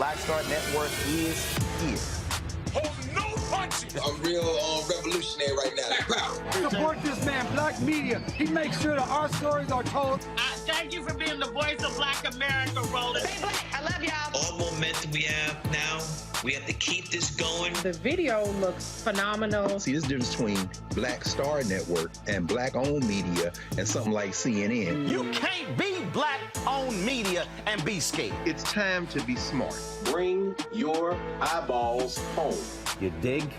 Black Star Network is here. Hold no punch I'm real revolutionary right now. Black power. Support this man, Black media. He makes sure that our stories are told. Thank you for being the voice of Black America, Roland. Stay black. I love y'all. All momentum we have now, we have to keep this going. The video looks phenomenal. See, this difference between Black Star Network and Black-owned media and something like CNN. You can't be Black-owned media and be scared. It's time to be smart. Bring your eyeballs home. You dig?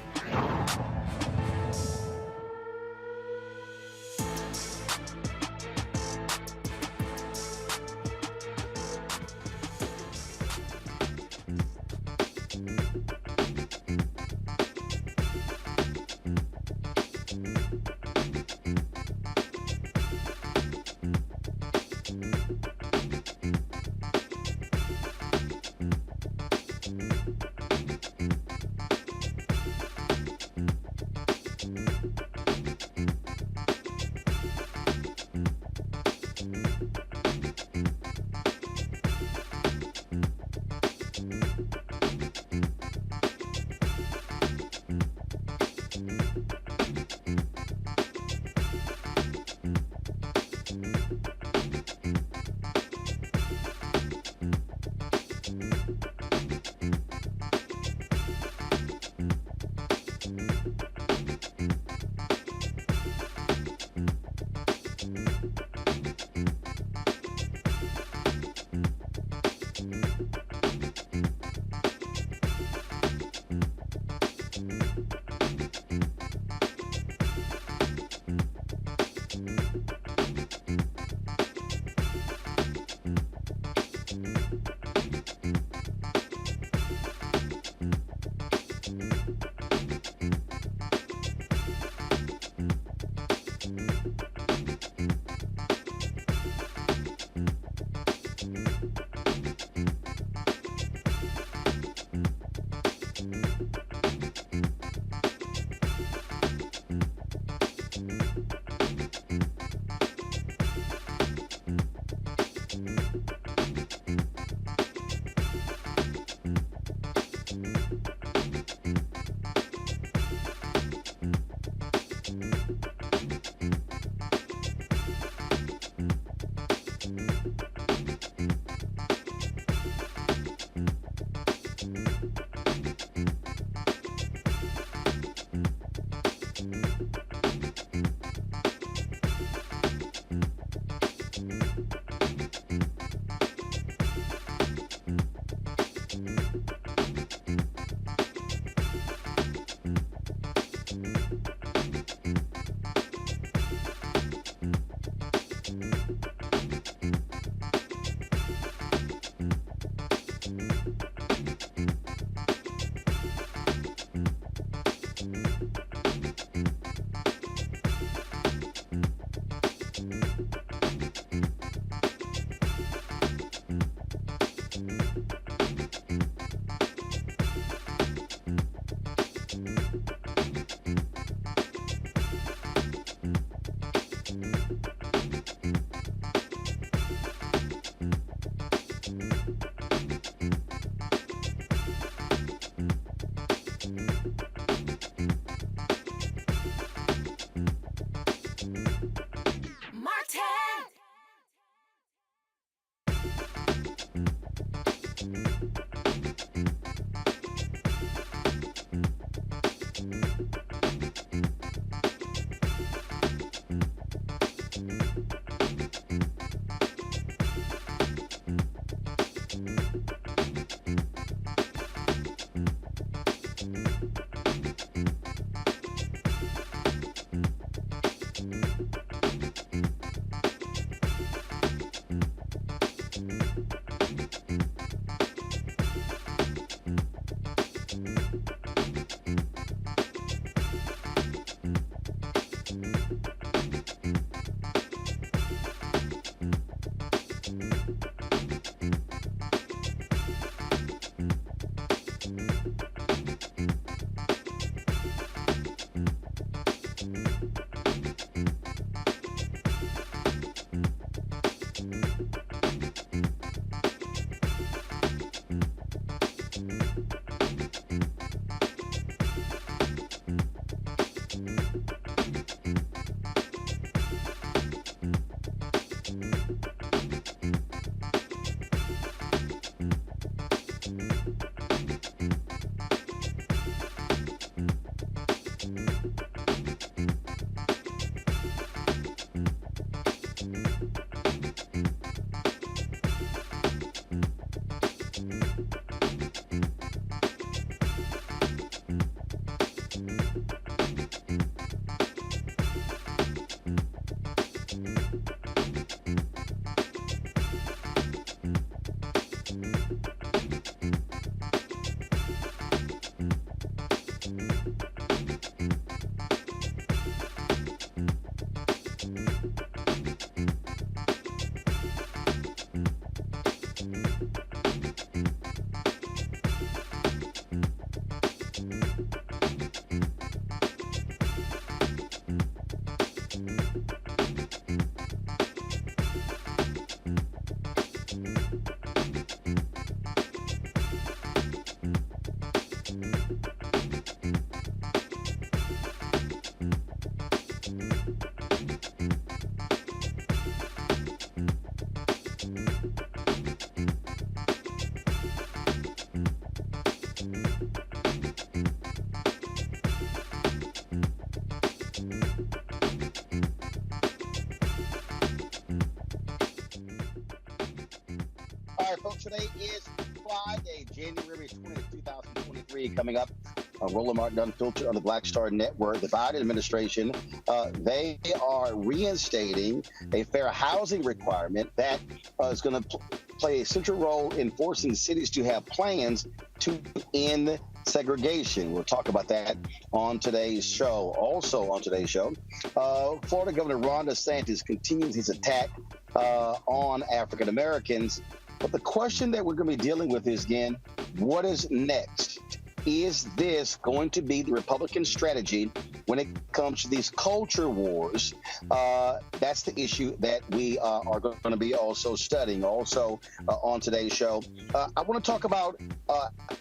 All right, folks, today is Friday, January 20th, 2023, coming up. Roland Martin Unfiltered on the Black Star Network. The Biden administration, they are reinstating a fair housing requirement that is going to play a central role in forcing cities to have plans to end segregation. We'll talk about that on today's show. Also on today's show, Florida Governor Ron DeSantis continues his attack on African Americans. But the question that we're going to be dealing with is, again, what is next? Is this going to be the Republican strategy when it comes to these culture wars? That's the issue that we are going to be also studying. Also on today's show, I want to talk about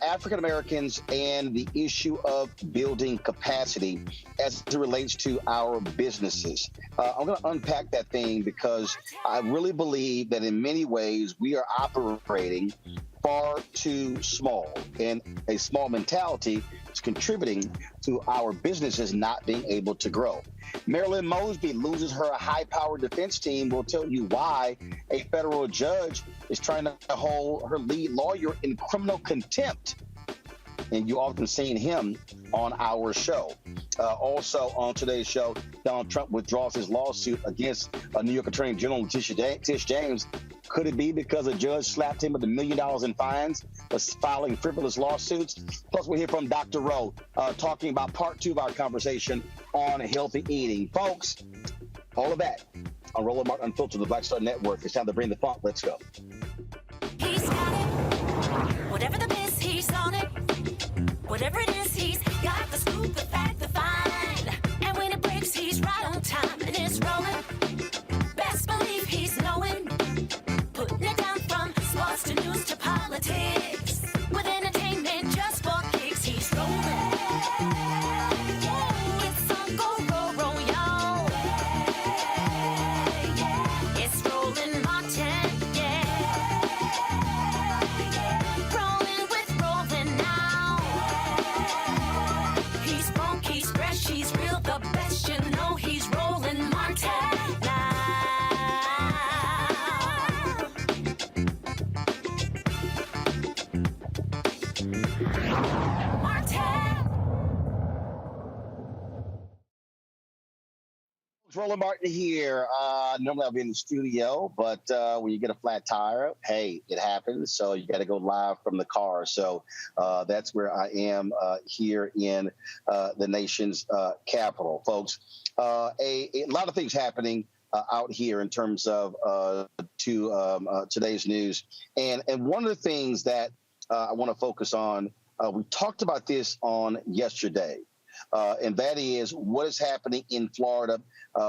African Americans and the issue of building capacity as it relates to our businesses. I'm going to unpack that thing because I really believe that in many ways we are operating far too small, and a small mentality is contributing to our businesses not being able to grow. Marilyn Mosby loses her high-powered defense team. We'll tell you why a federal judge is trying to hold her lead lawyer in criminal contempt. And you often seen him on our show. Also on today's show, Donald Trump withdraws his lawsuit against New York Attorney General Tish James. Could it be because a judge slapped him with $1 million in fines for filing frivolous lawsuits? Plus, we'll hear from Dr. Rowe talking about part 2 of our conversation on healthy eating. Folks, all of that on Roland Martin Unfiltered, the Black Star Network. It's time to bring the funk. Let's go. He's got it. Whatever the miss, he's on it. Whatever it is, he's got the scoop, the fact, the find. And when it breaks, he's right on time and it's rolling. Best believe he's knowing. Putting it down from sports to news to politics. With entertainment just for kicks, he's rolling. It's on go, y'all. It's Roland Martin, rolling with Roland now. He's funk, he's fresh, he's real, the best, you know he's Roland Martin now. Roland Martin here. Normally I'll be in the studio, but when you get a flat tire, hey, it happens. So you got to go live from the car. So that's where I am here in the nation's capital, folks. A lot of things happening out here in terms of today's news. And one of the things that I want to focus on, we talked about this on yesterday. And that is what is happening in Florida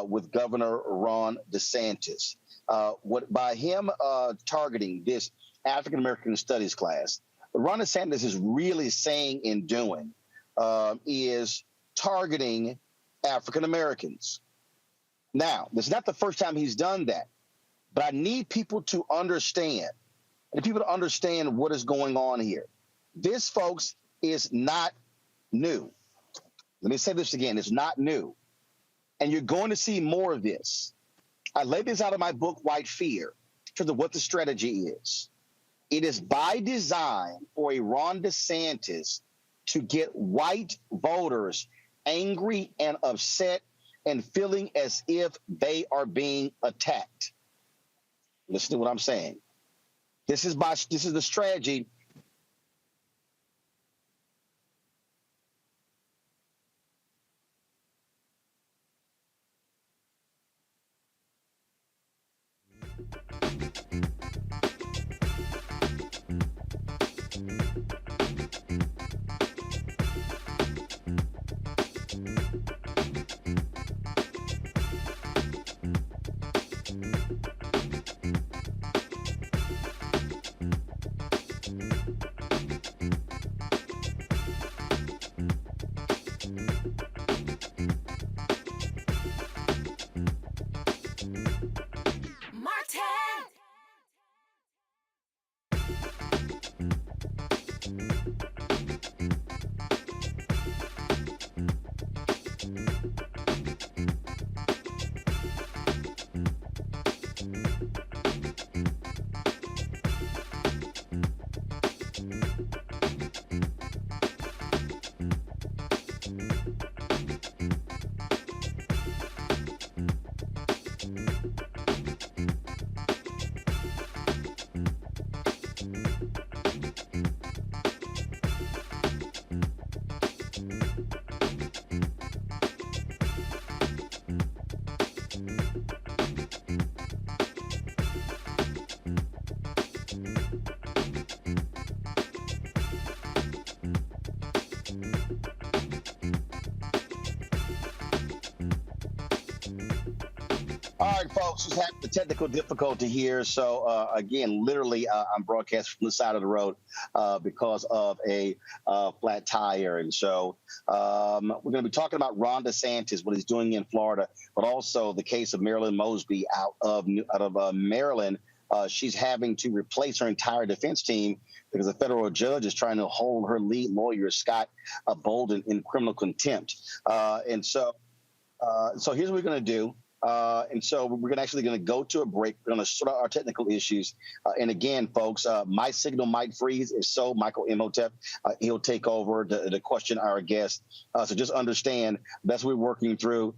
with Governor Ron DeSantis. By him targeting this African American Studies class, what Ron DeSantis is really saying and doing is targeting African Americans. Now, this is not the first time he's done that, but I need people to understand, what is going on here. This, folks, is not new. Let me say this again. It's not new. And you're going to see more of this. I laid this out in my book, White Fear, in terms of what the strategy is. It is by design for a Ron DeSantis to get white voters angry and upset and feeling as if they are being attacked. Listen to what I'm saying. This is the strategy. All right, folks, just having the technical difficulty here. So, again, literally, I'm broadcasting from the side of the road because of a flat tire. And so we're going to be talking about Ron DeSantis, what he's doing in Florida, but also the case of Marilyn Mosby out of Maryland. She's having to replace her entire defense team because a federal judge is trying to hold her lead lawyer, Scott Bolden, in criminal contempt. So here's what we're going to do. And so we're actually going to go to a break. We're going to sort out our technical issues. And again, folks, my signal might freeze. If so, Michael Imhotep, he'll take over to question our guest. So just understand that's what we're working through.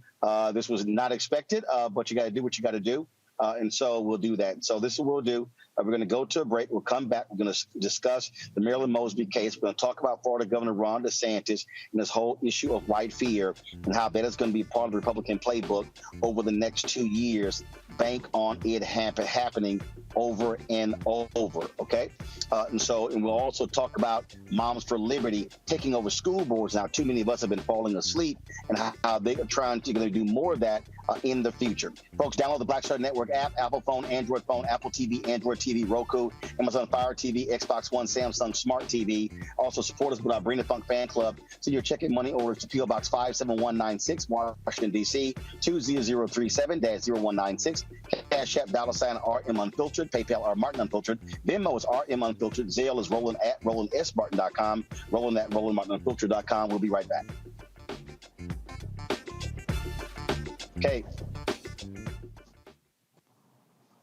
This was not expected, but you got to do what you got to do. And so we'll do that. So this is what we'll do. We're going to go to a break. We'll come back. We're going to discuss the Marilyn Mosby case. We're going to talk about Florida Governor Ron DeSantis and this whole issue of white fear and how that is going to be part of the Republican playbook over the next 2 years. Bank on it happening over and over, okay? And we'll also talk about Moms for Liberty taking over school boards. Now, too many of us have been falling asleep, and how they are going to do more of that in the future. Folks, download the Black Star Network app, Apple phone, Android phone, Apple TV, Android TV, Roku, Amazon Fire TV, Xbox One, Samsung Smart TV. Also support us with our Bring the Funk fan club. Send your check and money orders to PO Box 57196, Washington, D.C. 20037-0196. Cash App, $RM Unfiltered. PayPal, R Martin Unfiltered. Venmo is RM Unfiltered. Zelle is Roland at RolandSMartin.com. Roland at RolandMartinUnfiltered.com. We'll be right back. Okay.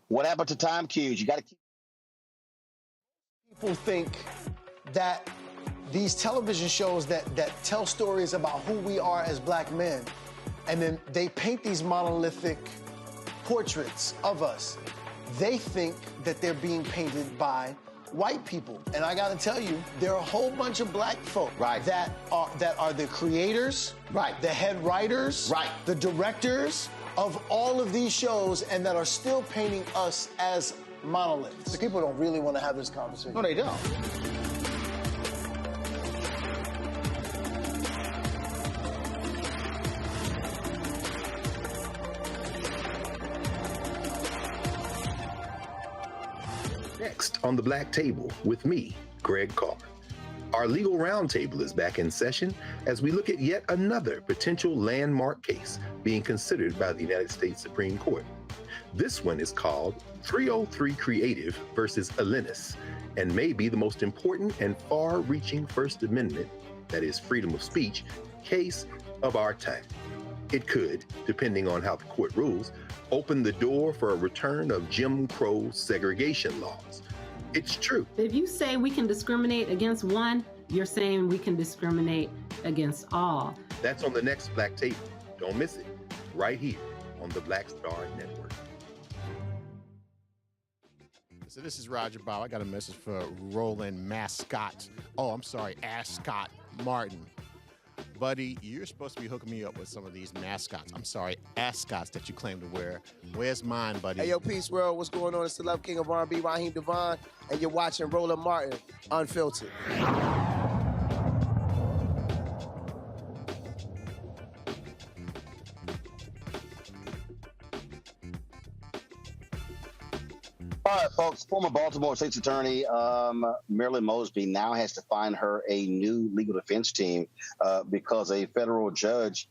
What happened to time cues? You got to keep. People think that these television shows that tell stories about who we are as black men, and then they paint these monolithic portraits of us. They think that they're being painted by white people. And I gotta tell you, there are a whole bunch of black folk that are the creators, the head writers, the directors of all of these shows, and that are still painting us as monoliths. The people don't really want to have this conversation. No, they don't. Next on the Black Table with me, Greg Carr. Our legal roundtable is back in session as we look at yet another potential landmark case being considered by the United States Supreme Court. This one is called 303 Creative versus Alennis, and may be the most important and far-reaching First Amendment, that is freedom of speech, case of our time. It could, depending on how the court rules, open the door for a return of Jim Crow segregation laws. It's true. If you say we can discriminate against one, you're saying we can discriminate against all. That's on the next Black Table. Don't miss it. Right here on the Black Star Network. So this is Roger Bow. I got a message for Roland Ascott Martin. Buddy, you're supposed to be hooking me up with some of these ascots that you claim to wear. Where's mine, buddy? Hey, yo, Peace World. What's going on? It's the Love King of R&B, Raheem Devon, and you're watching Roland Martin Unfiltered. All right, folks. Former Baltimore State's Attorney Marilyn Mosby now has to find her a new legal defense team because a federal judge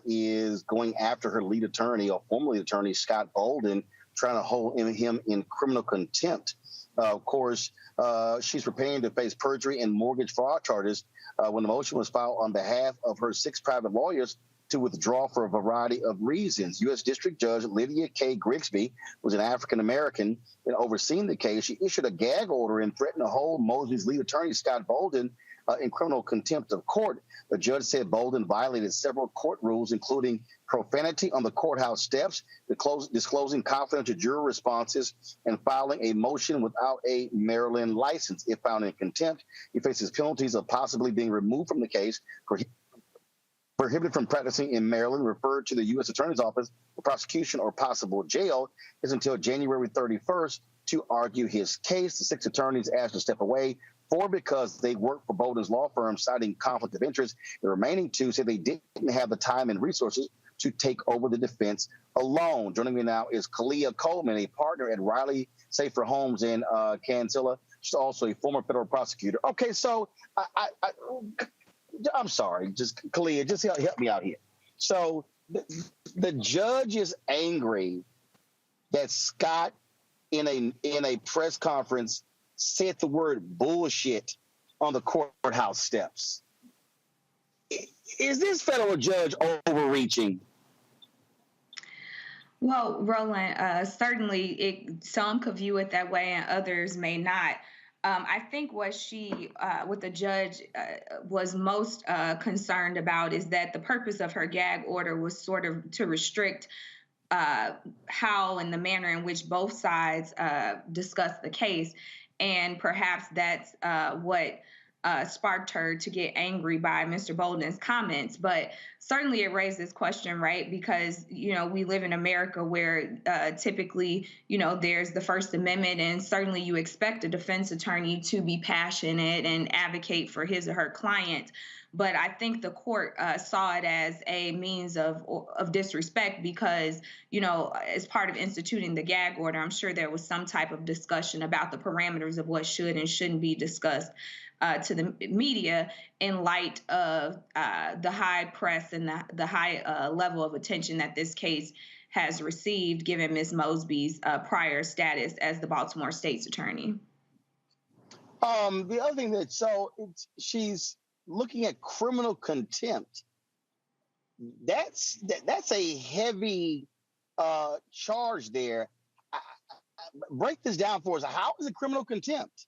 is going after her lead attorney, or former lead attorney, Scott Bolden, trying to hold him in criminal contempt. Of course, she's preparing to face perjury and mortgage fraud charges when the motion was filed on behalf of her 6 private lawyers to withdraw for a variety of reasons. U.S. District Judge Lydia K. Grigsby was an African-American and overseeing the case. She issued a gag order and threatened to hold Mosby's lead attorney, Scott Bolden, in criminal contempt of court. The judge said Bolden violated several court rules, including profanity on the courthouse steps, disclosing confidential juror responses, and filing a motion without a Maryland license. If found in contempt, he faces penalties of possibly being removed from the case, prohibited from practicing in Maryland, referred to the U.S. Attorney's Office for prosecution or possible jail, is until January 31st to argue his case. The 6 attorneys asked to step away, 4 because they worked for Bolden's law firm, citing conflict of interest. The remaining 2 said they didn't have the time and resources to take over the defense alone. Joining me now is Kalia Coleman, a partner at Riley Safer Homes in Cancilla. She's also a former federal prosecutor. Okay, so I'm sorry, just Kalia, just help me out here. So the judge is angry that Scott in a press conference said the word bullshit on the courthouse steps. Is this federal judge overreaching? Well, Roland, certainly some could view it that way and others may not. I think what the judge was most concerned about is that the purpose of her gag order was sort of to restrict how and the manner in which both sides discussed the case. And perhaps that's what sparked her to get angry by Mr. Bolden's comments. But certainly it raised this question, right? Because, we live in America where typically, there's the First Amendment, and certainly you expect a defense attorney to be passionate and advocate for his or her client. But I think the court saw it as a means of disrespect because, as part of instituting the gag order, I'm sure there was some type of discussion about the parameters of what should and shouldn't be discussed to the media in light of the high press and the high level of attention that this case has received, given Ms. Mosby's prior status as the Baltimore State's attorney. The other thing she's looking at criminal contempt. That's a heavy charge there. Break this down for us. How is it criminal contempt?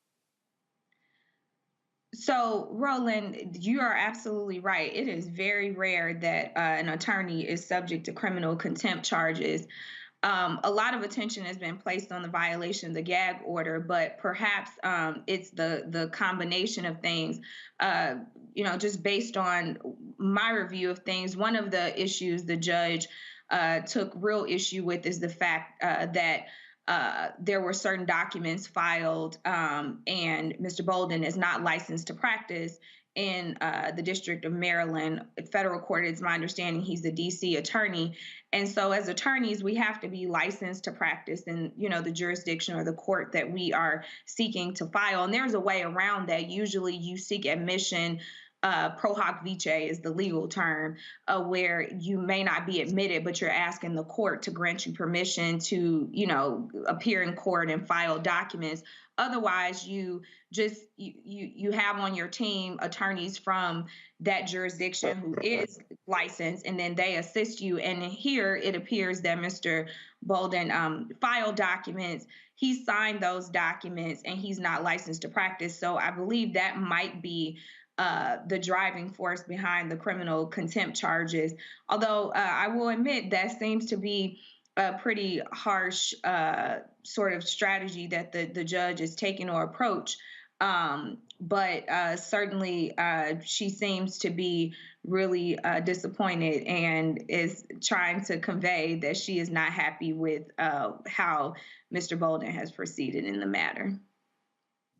So, Roland, you are absolutely right. It is very rare that an attorney is subject to criminal contempt charges. A lot of attention has been placed on the violation of the gag order, but perhaps it's the combination of things. Just based on my review of things, one of the issues the judge took real issue with is the fact that there were certain documents filed, and Mr. Bolden is not licensed to practice in the District of Maryland. Federal court, it's my understanding he's the D.C. attorney. And so as attorneys, we have to be licensed to practice in, the jurisdiction or the court that we are seeking to file. And there's a way around that. Usually you seek admission. Pro hoc vice is the legal term, where you may not be admitted, but you're asking the court to grant you permission to, appear in court and file documents. Otherwise, you have on your team attorneys from that jurisdiction who is licensed, and then they assist you. And here it appears that Mr. Bolden filed documents. He signed those documents, and he's not licensed to practice. So I believe that might be the driving force behind the criminal contempt charges. Although I will admit that seems to be a pretty harsh sort of strategy that the judge is taking or approach. But certainly she seems to be really disappointed and is trying to convey that she is not happy with how Mr. Bolden has proceeded in the matter.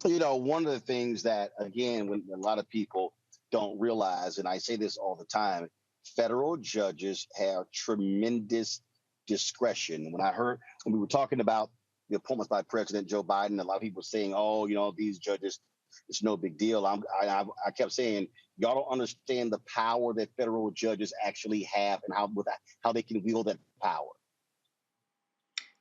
One of the things that, again, when a lot of people don't realize, and I say this all the time, federal judges have tremendous discretion. When we were talking about the appointments by President Joe Biden, a lot of people saying, these judges, it's no big deal. I kept saying, y'all don't understand the power that federal judges actually have and how they can wield that power.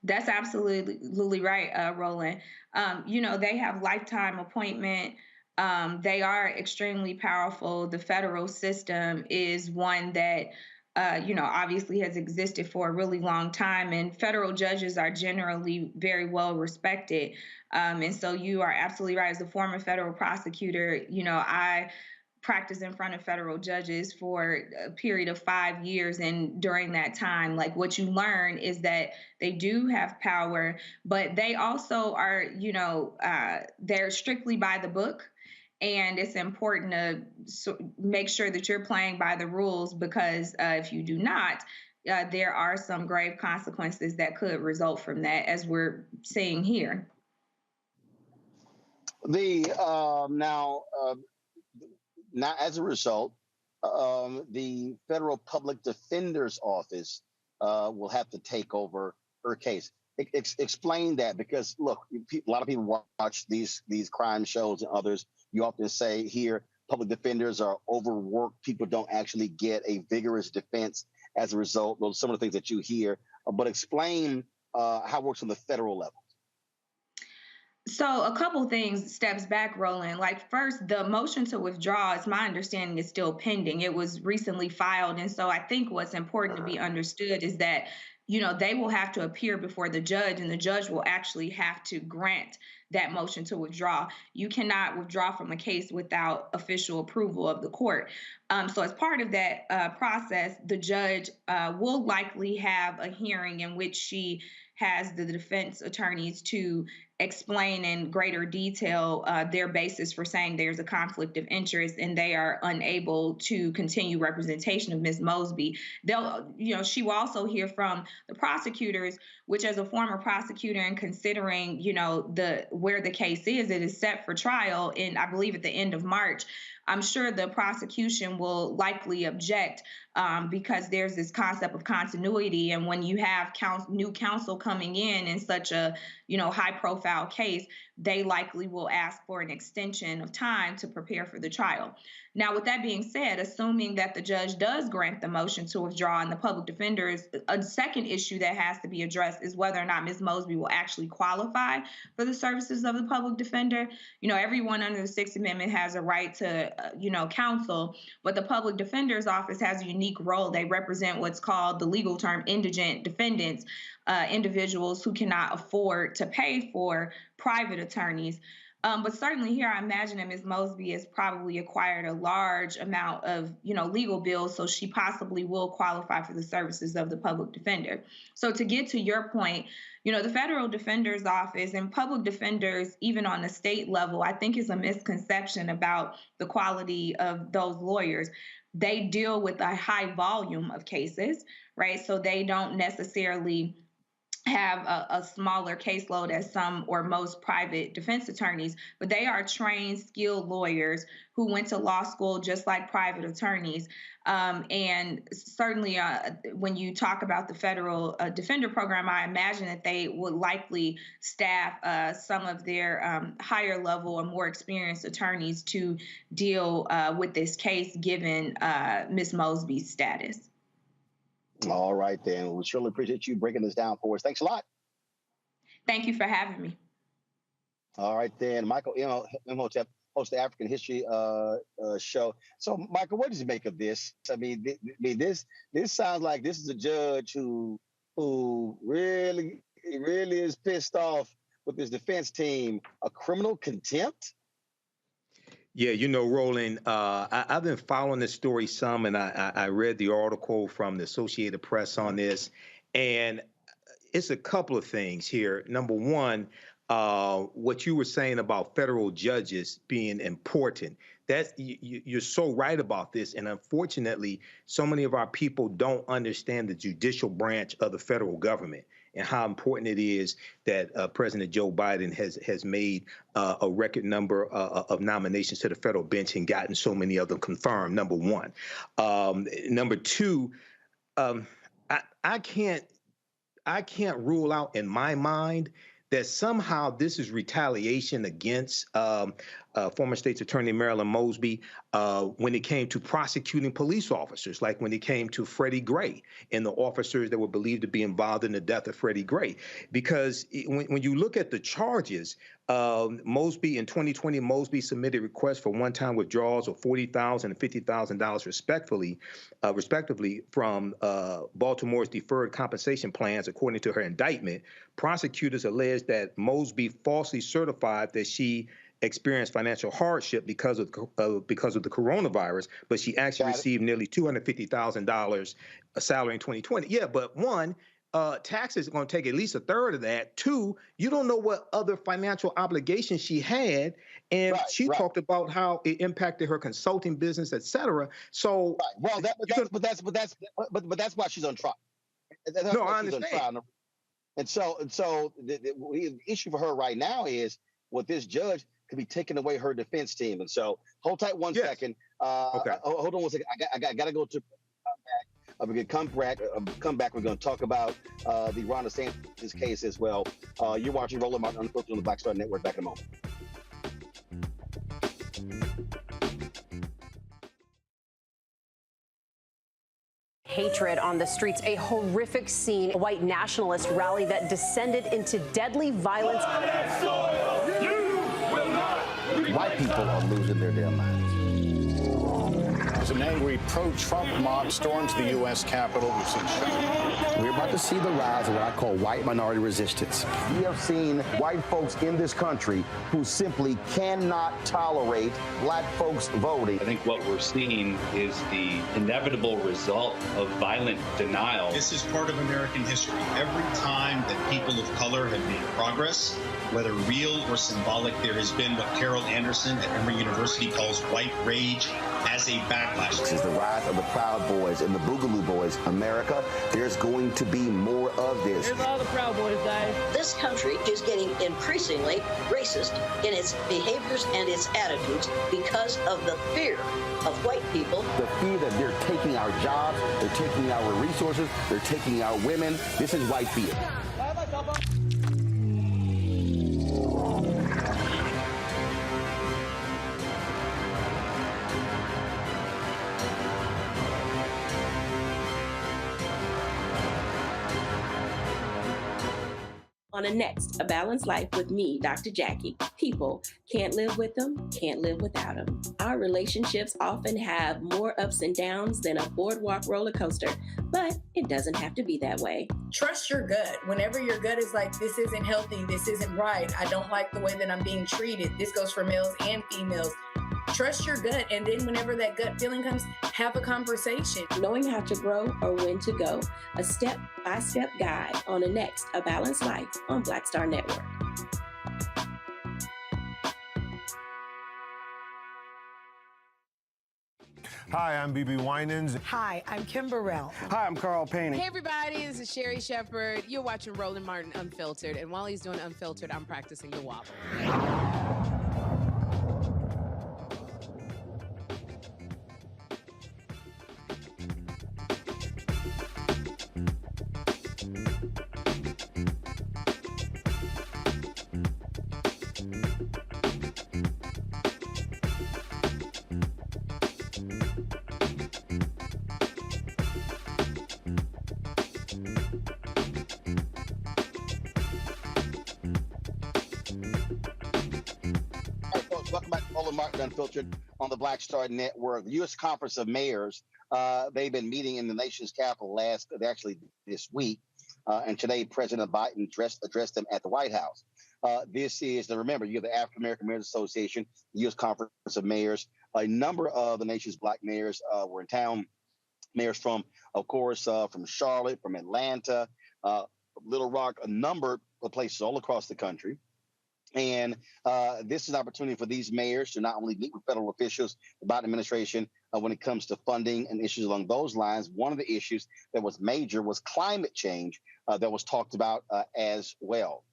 That's absolutely right, Roland. They have lifetime appointment. They are extremely powerful. The federal system is one that, obviously has existed for a really long time, and federal judges are generally very well respected. And so you are absolutely right. As a former federal prosecutor, I practiced in front of federal judges for a period of 5 years. And during that time, what you learn is that they do have power, but they also are, they're strictly by the book. And it's important to make sure that you're playing by the rules, because if you do not, there are some grave consequences that could result from that, as we're seeing here. Now, as a result, the federal public defender's office will have to take over her case. Explain that, because look, a lot of people watch these crime shows and others. You often say here, public defenders are overworked. People don't actually get a vigorous defense as a result. Those are some of the things that you hear. But explain how it works on the federal level. So a couple things, steps back, Roland. Like, first, the motion to withdraw, as my understanding, is still pending. It was recently filed. And so I think what's important to be understood is that, you know, they will have to appear before the judge, and the judge will actually have to grant that motion to withdraw. You cannot withdraw from a case without official approval of the court. So as part of that process, the judge will likely have a hearing in which she has the defense attorneys to explain in greater detail their basis for saying there's a conflict of interest and they are unable to continue representation of Ms. Mosby. She will also hear from the prosecutors, which, as a former prosecutor and considering, where the case is, it is set for trial in, I believe, at the end of March. I'm sure the prosecution will likely object because there's this concept of continuity. And when you have new counsel coming in such a, high-profile case, they likely will ask for an extension of time to prepare for the trial. Now, with that being said, assuming that the judge does grant the motion to withdraw and the public defenders, a second issue that has to be addressed is whether or not Ms. Mosby will actually qualify for the services of the public defender. Everyone under the Sixth Amendment has a right to, counsel, but the public defender's office has a unique role. They represent what's called the legal term indigent defendants, individuals who cannot afford to pay for private attorneys. But certainly here, I imagine that Ms. Mosby has probably acquired a large amount of, legal bills, so she possibly will qualify for the services of the public defender. So to get to your point, the federal defender's office and public defenders, even on the state level, I think is a misconception about the quality of those lawyers. They deal with a high volume of cases, right? So they don't necessarily have a smaller caseload as some or most private defense attorneys, but they are trained, skilled lawyers who went to law school just like private attorneys. And certainly when you talk about the federal defender program, I imagine that they would likely staff some of their higher level or more experienced attorneys to deal with this case, given Ms. Mosby's status. All right, then. We surely appreciate you breaking this down for us. Thanks a lot. Thank you for having me. All right, then. Michael Imhotep, host the African History show. So, Michael, what did you make of this? I mean, this sounds like this is a judge who really is pissed off with his defense team. A criminal contempt? Yeah, Roland, I've been following this story some, and I read the article from the Associated Press on this, and it's a couple of things here. Number one, what you were saying about federal judges being important, you're so right about this, and unfortunately, so many of our people don't understand the judicial branch of the federal government and how important it is that President Joe Biden has made a record number of nominations to the federal bench and gotten so many of them confirmed, number one. Number two, I can't rule out in my mind that somehow this is retaliation against former State's Attorney Marilyn Mosby when it came to prosecuting police officers, like when it came to Freddie Gray and the officers that were believed to be involved in the death of Freddie Gray. Because when you look at the charges, Mosby in 2020, Mosby submitted requests for one-time withdrawals of $40,000 and $50,000 respectively from Baltimore's deferred compensation plans, according to her indictment. Prosecutors alleged that Mosby falsely certified that she experienced financial hardship because of the coronavirus, but she actually received nearly $250,000 a salary in 2020. Yeah, but one, taxes are going to take at least a third of that. Two, you don't know what other financial obligations she had, and she talked about how it impacted her consulting business, et cetera. So, well, but that's why she's on trial. No, I understand. And so the issue for her right now is with this judge, could be taking away her defense team. And so hold tight one second. Okay. Hold on one second. I got to go to we're going to come back. We're going to talk about the Ron DeSantis case as well. You're watching Roland Martin Unfiltered on the Black Star Network. Back in a moment. Hatred on the streets, a horrific scene, a white nationalist rally that descended into deadly violence. White people are losing their damn minds. As an angry pro-Trump mob storms the U.S. Capitol, we've seen shots. We're about to see the rise of what I call white minority resistance. We have seen white folks in this country who simply cannot tolerate black folks voting. I think what we're seeing is the inevitable result of violent denial. This is part of American history. Every time that people of color have made progress, whether real or symbolic, there has been what Carol Anderson at Emory University calls white rage as a backlash. This is the rise of the Proud Boys and the Boogaloo Boys. America, there's going to be more of this. Here's all the Proud Boys, guys. This country is getting increasingly racist in its behaviors and its attitudes because of the fear of white people. The fear that they're taking our jobs, they're taking our resources, they're taking our women. This is white fear. On a next, A Balanced Life with me, Dr. Jackie. People can't live with them, can't live without them. Our relationships often have more ups and downs than a boardwalk roller coaster, but it doesn't have to be that way. Trust your gut. Whenever your gut is like, this isn't healthy, this isn't right, I don't like the way that I'm being treated. This goes for males and females. Trust your gut, and then whenever that gut feeling comes, have a conversation. Knowing how to grow or when to go. A step-by-step guide on a next, A Balanced Life on Black Star Network. Hi, I'm BB Winans. Hi, I'm Kim Burrell. Hi, I'm Carl Payne. Hey, everybody, this is Sherry Shepherd. You're watching Roland Martin Unfiltered, and while he's doing Unfiltered, I'm practicing the wobble. Welcome back to Roland Martin Unfiltered on the Black Star Network. The U.S. Conference of Mayors, they've been meeting in the nation's capital this week. And today, President Biden addressed them at the White House. This is, remember, you have the African American Mayors Association, the U.S. Conference of Mayors. A number of the nation's black mayors were in town. Mayors from, of course, from Charlotte, from Atlanta, Little Rock, a number of places all across the country. And this is an opportunity for these mayors to not only meet with federal officials, the Biden administration, when it comes to funding and issues along those lines. One of the issues that was major was climate change that was talked about as well.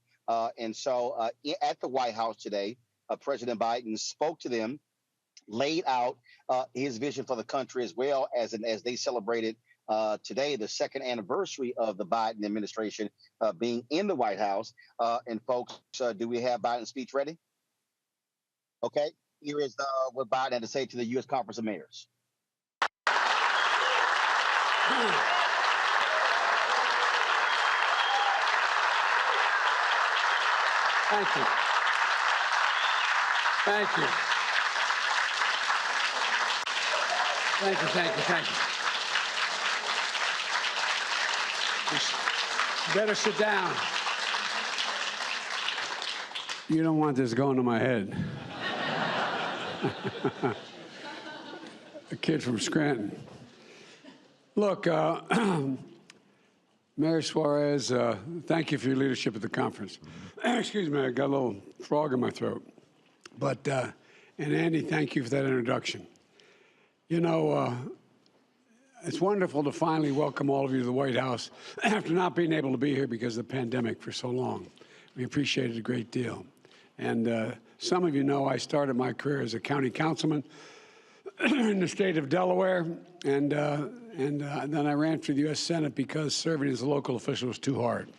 And so at the White House today, President Biden spoke to them, laid out his vision for the country as well as they celebrated today, the second anniversary of the Biden administration being in the White House. And folks, do we have Biden's speech ready? Okay, here is what Biden had to say to the U.S. Conference of Mayors. Thank you. Thank you. Thank you, thank you, thank you. You better sit down. You don't want this going to my head. A kid from Scranton. Look, Mayor Suarez, thank you for your leadership at the conference. Excuse me, I got a little frog in my throat. But, and Andy, thank you for that introduction. You know, it's wonderful to finally welcome all of you to the White House after not being able to be here because of the pandemic for so long. We appreciate it a great deal. And some of you know I started my career as a county councilman in the state of Delaware, and then I ran for the U.S. Senate because serving as a local official was too hard.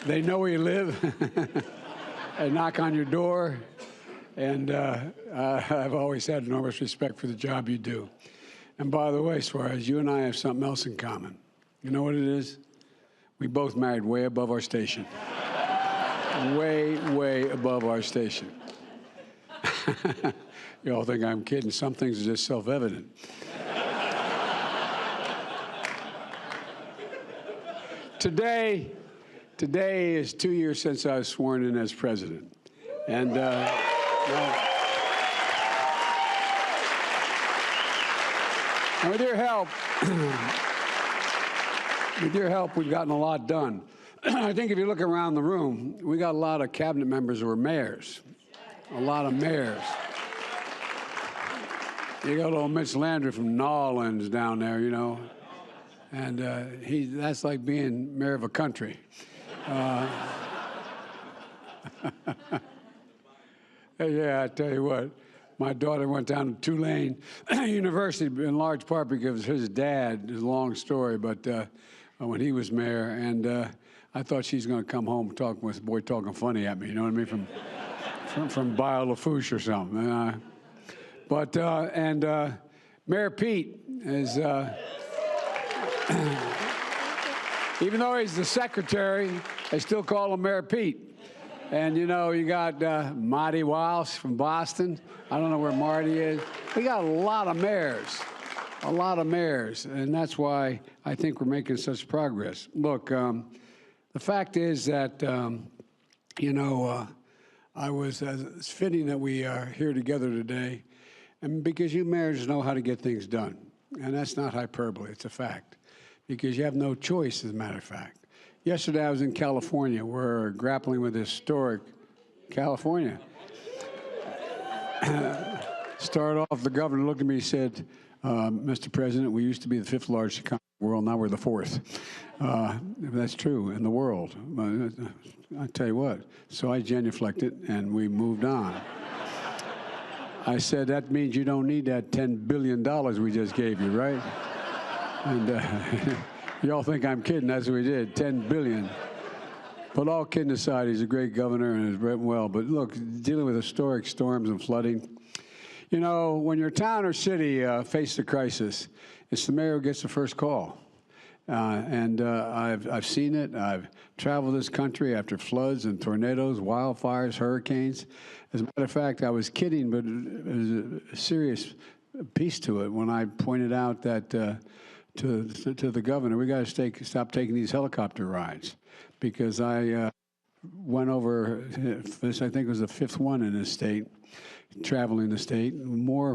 They know where you live. They knock on your door, and I've always had enormous respect for the job you do. And by the way, Suarez, you and I have something else in common. You know what it is? We both married way above our station. Way, way above our station. You all think I'm kidding. Some things are just self-evident. Today is 2 years since I was sworn in as president. And and with your help, we've gotten a lot done. I think if you look around the room, we got a lot of cabinet members who are mayors. A lot of mayors. You got old Mitch Landry from Nolans down there, you know. And that's like being mayor of a country. Yeah, I tell you what. My daughter went down to Tulane University in large part because his dad, it's a long story, but when he was mayor, and I thought she's going to come home talking with a boy talking funny at me, you know what I mean, from Bayou Lafourche or something. Mayor Pete is, even though he's the secretary, they still call him Mayor Pete. And, you know, you got Marty Walsh from Boston. I don't know where Marty is. We got a lot of mayors, and that's why I think we're making such progress. Look, the fact is that, you know, it's fitting that we are here together today, and because you mayors know how to get things done. And that's not hyperbole, it's a fact, because you have no choice, as a matter of fact. Yesterday, I was in California. We're grappling with historic California. Start off, the governor looked at me and said, Mr. President, we used to be the 5th largest economy in the world, now we're the 4th. That's true, in the world. I tell you what, so I genuflected, and we moved on. I said, that means you don't need that $10 billion we just gave you, right? And y'all think I'm kidding, that's what we did, $10 billion. But all kidding aside, he's a great governor and has written well. But look, dealing with historic storms and flooding, you know, when your town or city faces a crisis, it's the mayor who gets the first call. I've seen it. I've traveled this country after floods and tornadoes, wildfires, hurricanes. As a matter of fact, I was kidding, but there's a serious piece to it when I pointed out that to the governor, we got to stop taking these helicopter rides, because I went over this. I think it was the 5th one in this state, traveling the state. More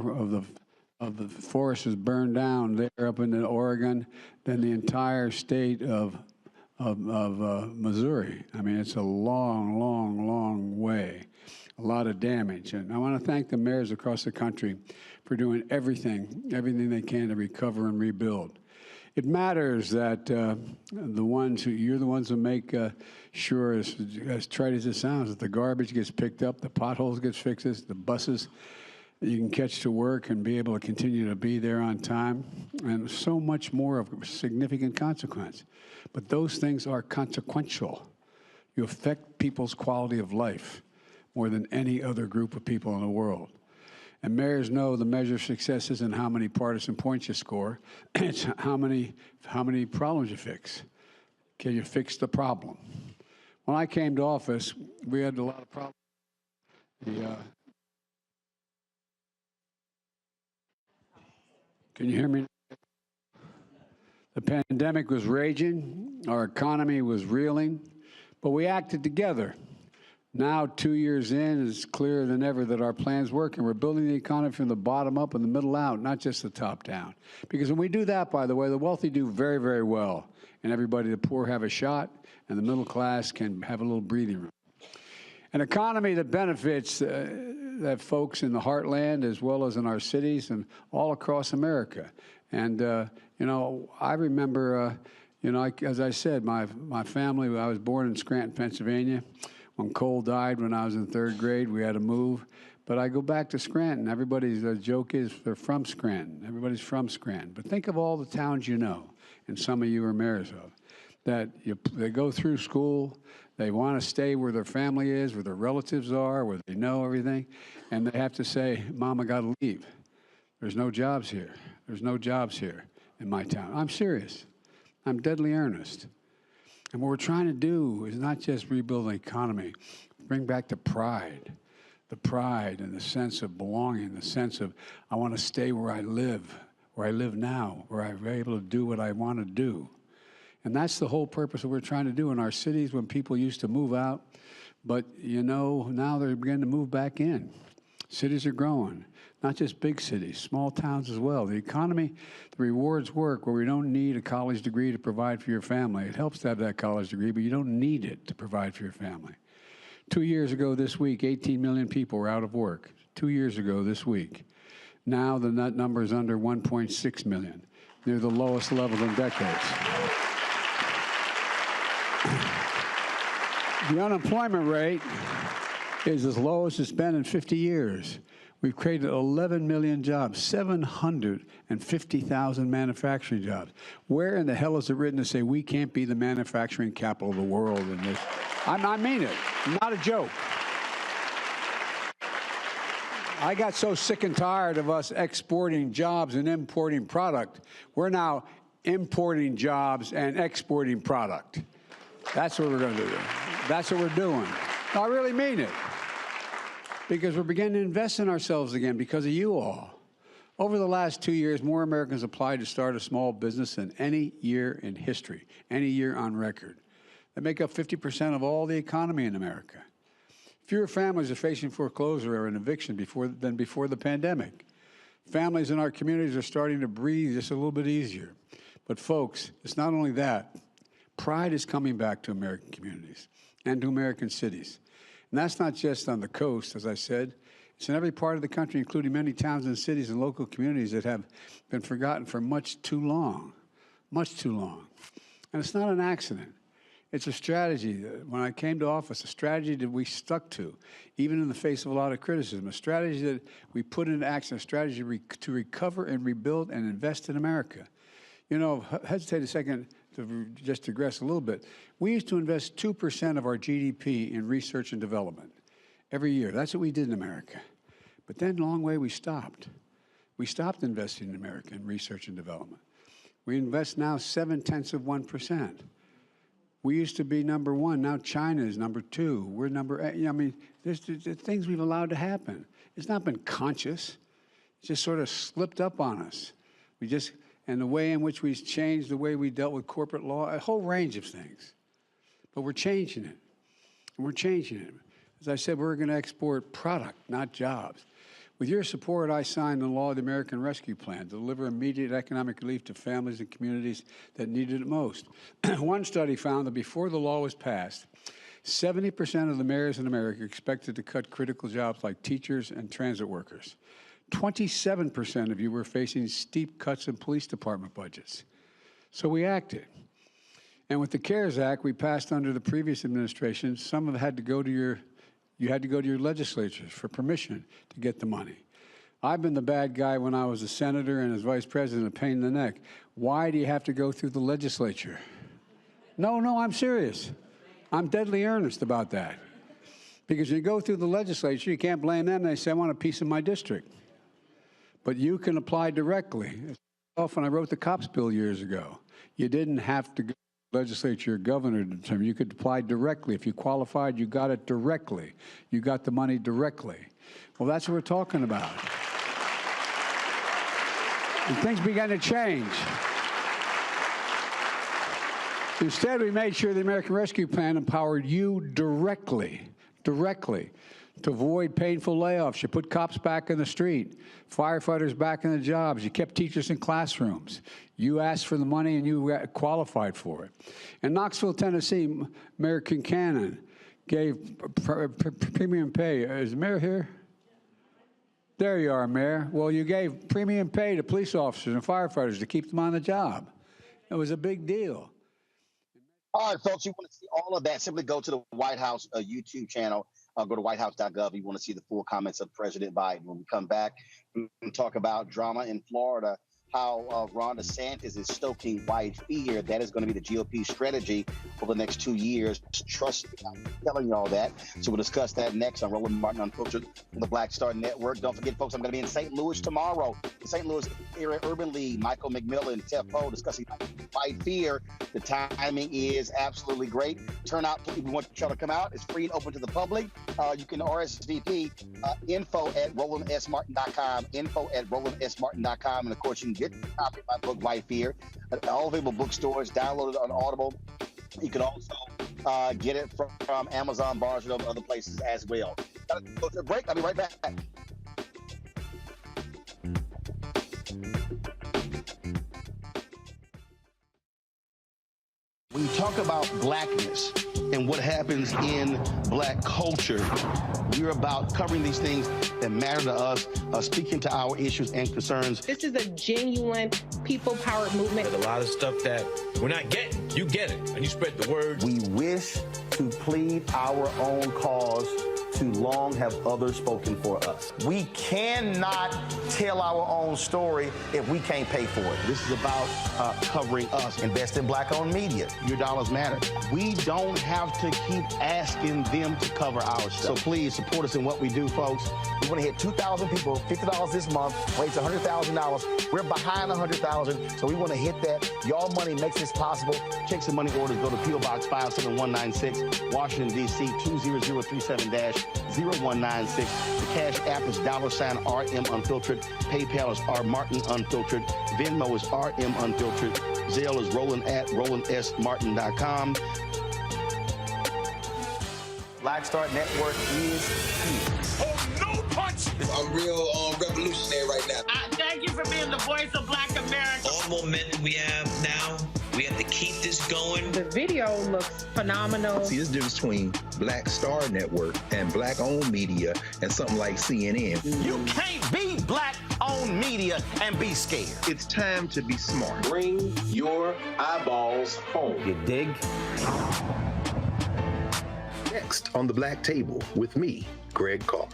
of the forest was burned down there up in Oregon than the entire state of Missouri. I mean, it's a long, long, long way. A lot of damage. And I want to thank the mayors across the country for doing everything they can to recover and rebuild. It matters that you're the ones who make sure, as trite as it sounds, that the garbage gets picked up, the potholes gets fixed, the buses you can catch to work and be able to continue to be there on time, and so much more of significant consequence. But those things are consequential. You affect people's quality of life more than any other group of people in the world. And mayors know the measure of success isn't how many partisan points you score, it's how many problems you fix. Can you fix the problem? When I came to office, we had a lot of problems. Can you hear me? The pandemic was raging, our economy was reeling, but we acted together. Now, 2 years in, it's clearer than ever that our plans work, and we're building the economy from the bottom up and the middle out, not just the top down. Because when we do that, by the way, the wealthy do very, very well, and everybody, the poor, have a shot, and the middle class can have a little breathing room. An economy that benefits that folks in the heartland as well as in our cities and all across America. And, you know, I remember, You know, as I said, my family, I was born in Scranton, Pennsylvania. When Cole died when I was in 3rd grade, we had to move. But I go back to Scranton. Everybody's joke is they're from Scranton. Everybody's from Scranton. But think of all the towns you know, and some of you are mayors of, that they go through school, they want to stay where their family is, where their relatives are, where they know everything, and they have to say, Mom, I got to leave. There's no jobs here. There's no jobs here in my town. I'm serious. I'm deadly earnest. And what we're trying to do is not just rebuild the economy, bring back the pride and the sense of belonging, the sense of I want to stay where I live now, where I'm able to do what I want to do. And that's the whole purpose of what we're trying to do in our cities when people used to move out. But, you know, now they're beginning to move back in. Cities are growing, not just big cities, small towns as well. The economy, the rewards work where we don't need a college degree to provide for your family. It helps to have that college degree, but you don't need it to provide for your family. 2 years ago this week, 18 million people were out of work. 2 years ago this week. Now the number is under 1.6 million. They're the lowest level in decades. The unemployment rate is as low as it's been in 50 years. We've created 11 million jobs, 750,000 manufacturing jobs. Where in the hell is it written to say we can't be the manufacturing capital of the world in this? I mean it, not a joke. I got so sick and tired of us exporting jobs and importing product. We're now importing jobs and exporting product. That's what we're going to do. That's what we're doing. No, I really mean it. Because we're beginning to invest in ourselves again because of you all. Over the last 2 years, more Americans applied to start a small business than any year in history, any year on record. They make up 50% of all the economy in America. Fewer families are facing foreclosure or an eviction than before the pandemic. Families in our communities are starting to breathe just a little bit easier. But folks, it's not only that. Pride is coming back to American communities and to American cities. And that's not just on the coast, as I said. It's in every part of the country, including many towns and cities and local communities that have been forgotten for much too long. And it's not an accident. It's a strategy. When I came to office, a strategy that we stuck to, even in the face of a lot of criticism, a strategy that we put into action, a strategy to recover and rebuild and invest in America. You know, hesitate a second to just digress a little bit. We used to invest 2% of our GDP in research and development every year. That's what we did in America. But then, a long way, we stopped. We stopped investing in America in research and development. We invest now 0.7%. We used to be number one. Now China is number two. We're number 8. I mean, there's things we've allowed to happen. It's not been conscious. It just sort of slipped up on us. And the way in which we changed the way we dealt with corporate law, a whole range of things. But we're changing it. And we're changing it. As I said, we're going to export product, not jobs. With your support, I signed the law of the American Rescue Plan to deliver immediate economic relief to families and communities that needed it most. One study found that before the law was passed, 70% of the mayors in America expected to cut critical jobs like teachers and transit workers. 27% of you were facing steep cuts in police department budgets. So we acted. And with the CARES Act we passed under the previous administration, some of it had to go to your legislatures for permission to get the money. I've been the bad guy when I was a senator and as vice president, a pain in the neck. Why do you have to go through the legislature? No, I'm serious. I'm deadly earnest about that. Because when you go through the legislature, you can't blame them. They say, I want a piece of my district. But you can apply directly. When I wrote the cops bill years ago, you didn't have to go to the legislature or governor to determine. You could apply directly. If you qualified, you got it directly. You got the money directly. Well, that's what we're talking about. And things began to change. Instead, we made sure the American Rescue Plan empowered you directly to avoid painful layoffs. You put cops back in the street, firefighters back in the jobs. You kept teachers in classrooms. You asked for the money and you qualified for it. In Knoxville, Tennessee, Mayor Kincannon gave premium pay. Is the mayor here? There you are, Mayor. Well, you gave premium pay to police officers and firefighters to keep them on the job. It was a big deal. All right, folks, you want to see all of that, simply go to the White House YouTube channel. Go to whitehouse.gov. You want to see the full comments of President Biden. When we come back, we can talk about drama in Florida, how Ron DeSantis is stoking white fear. That is going to be the GOP strategy for the next 2 years. Trust me, I'm telling you all that. So we'll discuss that next on Roland Martin Unfiltered on the Black Star Network. Don't forget, folks, I'm going to be in St. Louis tomorrow. The St. Louis Area Urban League, Michael McMillan, Tefo, discussing white fear. The timing is absolutely great. Turnout, if you want y'all to come out, it's free and open to the public. You can RSVP info@RolandSMartin.com, info@RolandSMartin.com. And of course, you can get a copy of my book, White Fear, at all available bookstores, download it on Audible. You can also get it from Amazon, Barnes, and other places as well. Gotta go to a break. I'll be right back. When you talk about blackness and what happens in black culture, we're about covering these things that matter to us, speaking to our issues and concerns. This is a genuine people-powered movement. There's a lot of stuff that we're not getting. You get it, and you spread the word. We wish to plead our own cause. Too long have others spoken for us. We cannot tell our own story if we can't pay for it. This is about covering us. Invest in black-owned media. Your dollars matter. We don't have to keep asking them to cover our stuff. So please support us in what we do, folks. We want to hit 2,000 people, $50 this month, raise $100,000. We're behind 100,000, so we want to hit that. Y'all money makes this possible. Checks and money orders go to P.O. Box 57196, Washington, D.C. 20037-0196. The Cash App is $RM Unfiltered. PayPal is R Martin Unfiltered. Venmo is RM Unfiltered. Zelle is Roland@RolandSMartin.com. Black Star Network is here. Oh, no punch! I'm real revolutionary right now. Thank you for being the voice of Black America. All momentum we have now, we have to keep this going. The video looks phenomenal. See, there's a difference between Black Star Network and black-owned media and something like CNN. You can't be black-owned media and be scared. It's time to be smart. Bring your eyeballs home. You dig? Next on the Black Table with me, Greg Carr.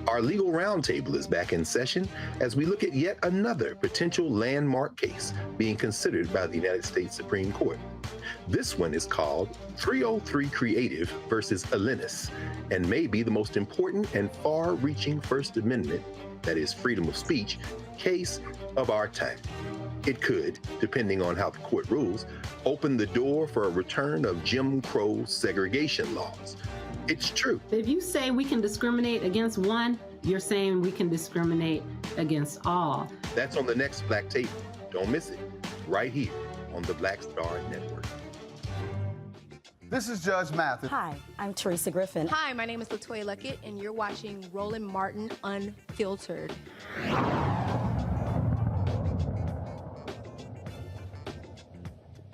Our legal roundtable is back in session as we look at yet another potential landmark case being considered by the United States Supreme Court. This one is called 303 Creative versus Alennis, and may be the most important and far-reaching First Amendment, that is freedom of speech, case of our time. It could, depending on how the court rules, open the door for a return of Jim Crow segregation laws. It's true. If you say we can discriminate against one, you're saying we can discriminate against all. That's on the next Black Table. Don't miss it. Right here on the Black Star Network. This is Judge Mathis. Hi, I'm Teresa Griffin. Hi, my name is LaToya Luckett, and you're watching Roland Martin Unfiltered.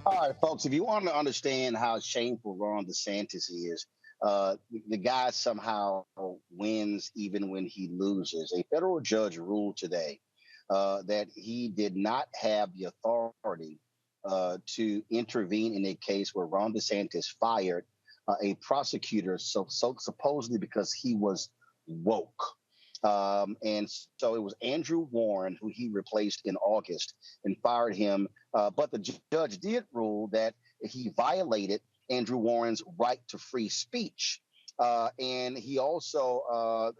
All right, folks, if you want to understand how shameful Ron DeSantis is, the guy somehow wins even when he loses. A federal judge ruled today that he did not have the authority to intervene in a case where Ron DeSantis fired a prosecutor so supposedly because he was woke. And so it was Andrew Warren who he replaced in August and fired him. But the judge did rule that he violated Andrew Warren's right to free speech. And he also,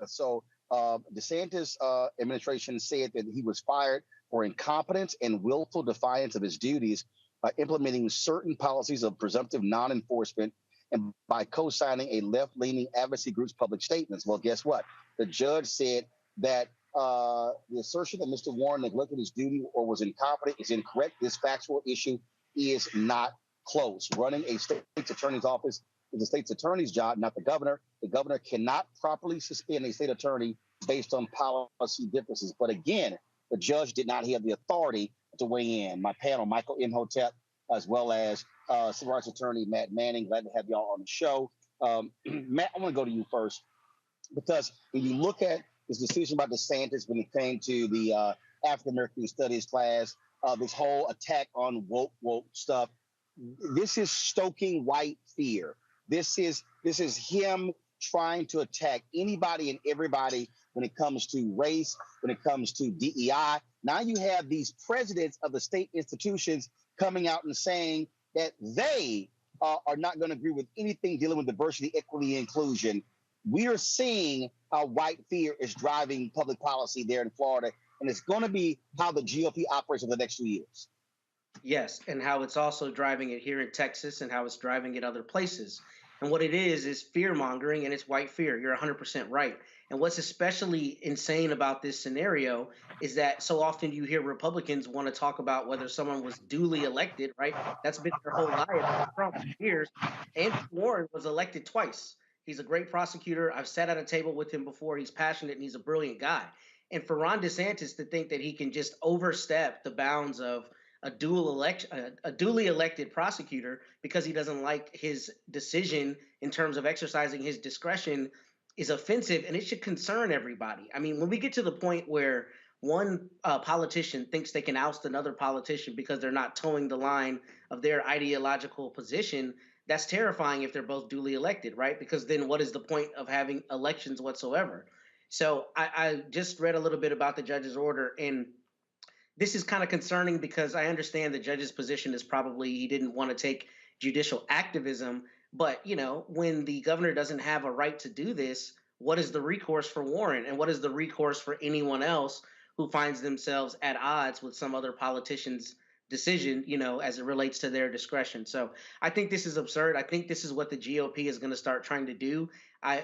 DeSantis administration said that he was fired for incompetence and willful defiance of his duties by implementing certain policies of presumptive non-enforcement and by co-signing a left-leaning advocacy group's public statements. Well, guess what? The judge said that the assertion that Mr. Warren neglected his duty or was incompetent is incorrect. This factual issue is not close. Running a state's attorney's office is the state's attorney's job, not the governor. The governor cannot properly suspend a state attorney based on policy differences. But again, the judge did not have the authority to weigh in. My panel, Michael Imhotep, as well as civil rights attorney Matt Manning, glad to have y'all on the show. Matt, I want to go to you first, because when you look at this decision by DeSantis when it came to the African American Studies class, this whole attack on woke stuff, this is stoking white fear. This is him trying to attack anybody and everybody when it comes to race, when it comes to DEI. Now you have these presidents of the state institutions coming out and saying that they are not going to agree with anything dealing with diversity, equity, and inclusion. We are seeing how white fear is driving public policy there in Florida, and it's going to be how the GOP operates over the next 2 years. Yes, and how it's also driving it here in Texas and how it's driving it other places. And what it is fear mongering, and it's white fear. You're 100% right. And what's especially insane about this scenario is that so often you hear Republicans want to talk about whether someone was duly elected, right? That's been their whole life for Trump for years. Andrew Warren was elected twice. He's a great prosecutor. I've sat at a table with him before. He's passionate and he's a brilliant guy. And for Ron DeSantis to think that he can just overstep the bounds of a duly elected prosecutor because he doesn't like his decision in terms of exercising his discretion is offensive, and it should concern everybody. I mean, when we get to the point where one politician thinks they can oust another politician because they're not towing the line of their ideological position, that's terrifying if they're both duly elected, right? Because then what is the point of having elections whatsoever? So I just read a little bit about the judge's order, and this is kind of concerning because I understand the judge's position is probably he didn't want to take judicial activism. But, you know, when the governor doesn't have a right to do this, what is the recourse for Warren? And what is the recourse for anyone else who finds themselves at odds with some other politician's decision, you know, as it relates to their discretion? So I think this is absurd. I think this is what the GOP is going to start trying to do.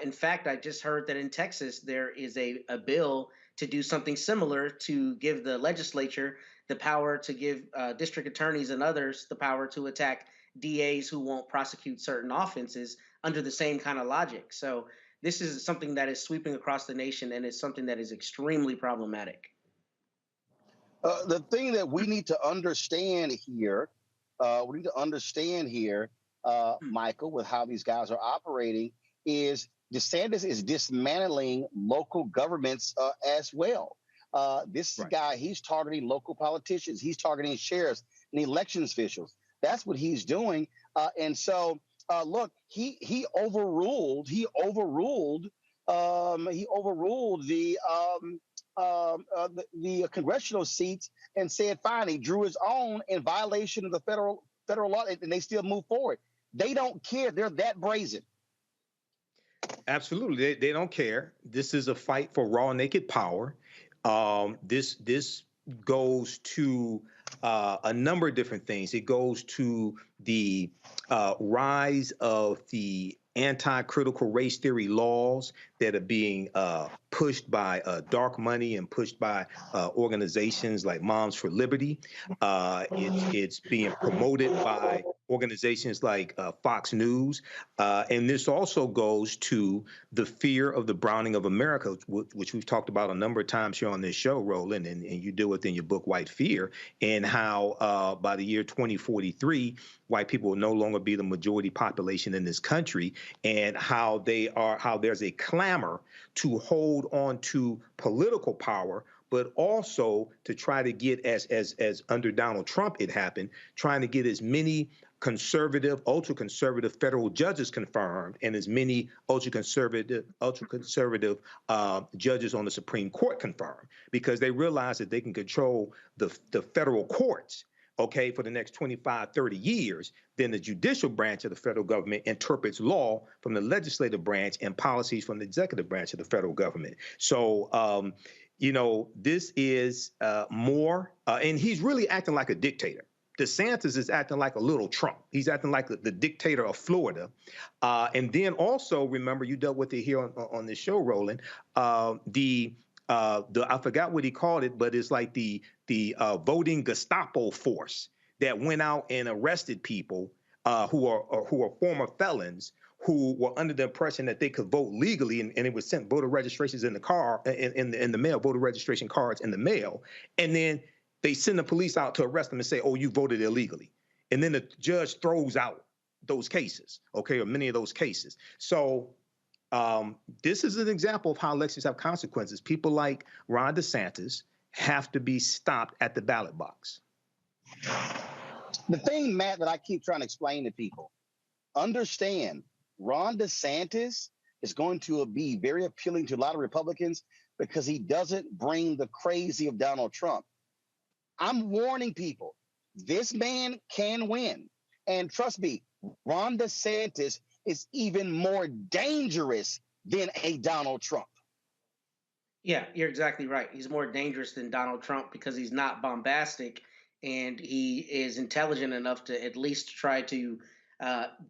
In fact, I just heard that in Texas, there is a bill to do something similar to give the legislature the power to give district attorneys and others the power to attack DAs who won't prosecute certain offenses under the same kind of logic. So this is something that is sweeping across the nation, and it's something that is extremely problematic. The thing that we need to understand here, Michael, with how these guys are operating, is DeSantis is dismantling local governments as well. This guy, he's targeting local politicians, he's targeting sheriffs and elections officials. That's what he's doing. And so, look, he overruled the congressional seats and said, fine, he drew his own in violation of the federal law, and they still move forward. They don't care. They're that brazen. Absolutely. They don't care. This is a fight for raw, naked power. This goes to a number of different things. It goes to the rise of the anti-critical race theory laws that are being pushed by dark money and pushed by organizations like Moms for Liberty. It's being promoted by organizations like Fox News. And this also goes to the fear of the browning of America, which we've talked about a number of times here on this show, Roland, and you deal with in your book, White Fear, and how by the year 2043, white people will no longer be the majority population in this country, and how there's a clamor to hold on to political power, but also to try to get, as under Donald Trump it happened, trying to get as many conservative, ultra-conservative federal judges confirmed and as many ultra-conservative judges on the Supreme Court confirmed, because they realize that they can control the federal courts, okay, for the next 25, 30 years. Then the judicial branch of the federal government interprets law from the legislative branch and policies from the executive branch of the federal government. So, you know, this is more, and he's really acting like a dictator. DeSantis is acting like a little Trump. He's acting like the dictator of Florida. And then also, remember, you dealt with it here on this show, Roland, I forgot what he called it, but it's like the voting Gestapo force that went out and arrested people who are former felons who were under the impression that they could vote legally, and it was sent voter registrations in the car in the mail, voter registration cards in the mail, and then they send the police out to arrest them and say, "Oh, you voted illegally," and then the judge throws out those cases, okay, or many of those cases. So this is an example of how elections have consequences. People like Ron DeSantis have to be stopped at the ballot box. The thing, Matt, that I keep trying to explain to people, understand Ron DeSantis is going to be very appealing to a lot of Republicans because he doesn't bring the crazy of Donald Trump. I'm warning people, this man can win. And trust me, Ron DeSantis is even more dangerous than a Donald Trump. Yeah, you're exactly right. He's more dangerous than Donald Trump because he's not bombastic and he is intelligent enough to at least try to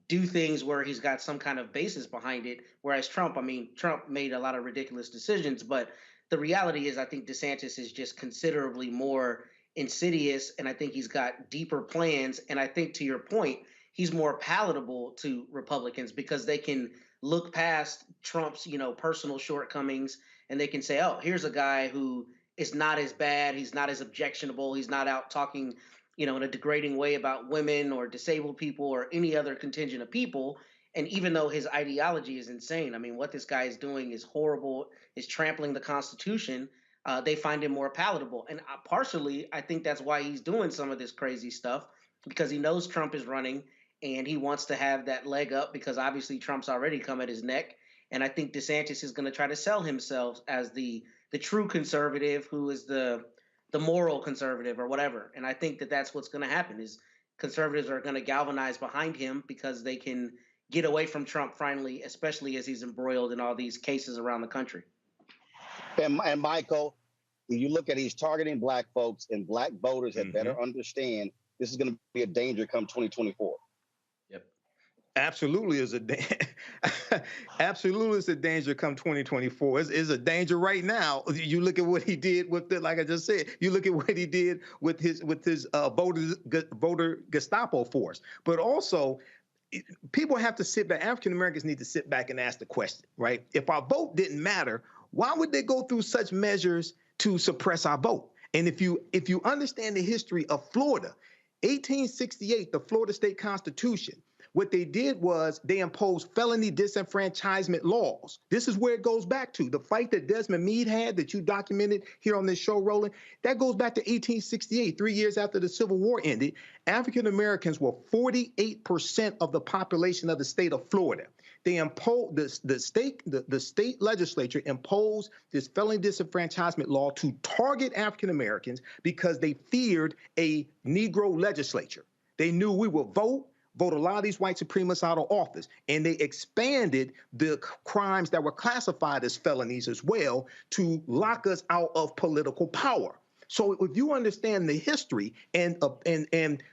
do things where he's got some kind of basis behind it. Whereas Trump, I mean, Trump made a lot of ridiculous decisions, but the reality is I think DeSantis is just considerably more insidious, and I think he's got deeper plans. And I think, to your point, he's more palatable to Republicans because they can look past Trump's, personal shortcomings, and they can say, oh, here's a guy who is not as bad, he's not as objectionable, he's not out talking, in a degrading way about women or disabled people or any other contingent of people. And even though his ideology is insane, I mean, what this guy is doing is horrible, is trampling the Constitution. They find him more palatable. And partially, I think that's why he's doing some of this crazy stuff, because he knows Trump is running and he wants to have that leg up because obviously Trump's already come at his neck. And I think DeSantis is going to try to sell himself as the true conservative who is the moral conservative or whatever. And I think that that's what's going to happen is conservatives are going to galvanize behind him because they can get away from Trump finally, especially as he's embroiled in all these cases around the country. And Michael, if you look at he's targeting black folks and black voters that better understand this is going to be a danger come 2024. Yep. Absolutely is absolutely is a danger come 2024. It's a danger right now. You look at what he did with like I just said, you look at what he did with his voter Gestapo force. But also, people have to sit back. African Americans need to sit back and ask the question, right? If our vote didn't matter, why would they go through such measures to suppress our vote? And if you understand the history of Florida, 1868, the Florida State Constitution, what they did was they imposed felony disenfranchisement laws. This is where it goes back to. The fight that Desmond Meade had that you documented here on this show, Roland, that goes back to 1868, 3 years after the Civil War ended. African Americans were 48% of the population of the state of Florida. They imposed the state legislature imposed this felony disenfranchisement law to target African Americans because they feared a Negro legislature. They knew we would vote a lot of these white supremacists out of office, and they expanded the crimes that were classified as felonies as well to lock us out of political power. So if you understand the history and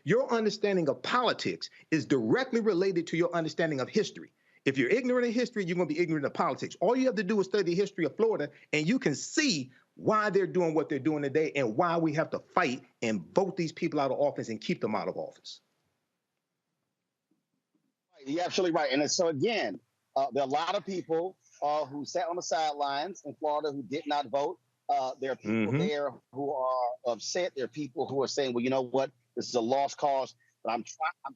your understanding of politics is directly related to your understanding of history. If you're ignorant of history, you're going to be ignorant of politics. All you have to do is study the history of Florida, and you can see why they're doing what they're doing today and why we have to fight and vote these people out of office and keep them out of office. You're absolutely right. And so, again, there are a lot of people who sat on the sidelines in Florida who did not vote. There are people there who are upset. There are people who are saying, well, you know what? This is a lost cause. But I'm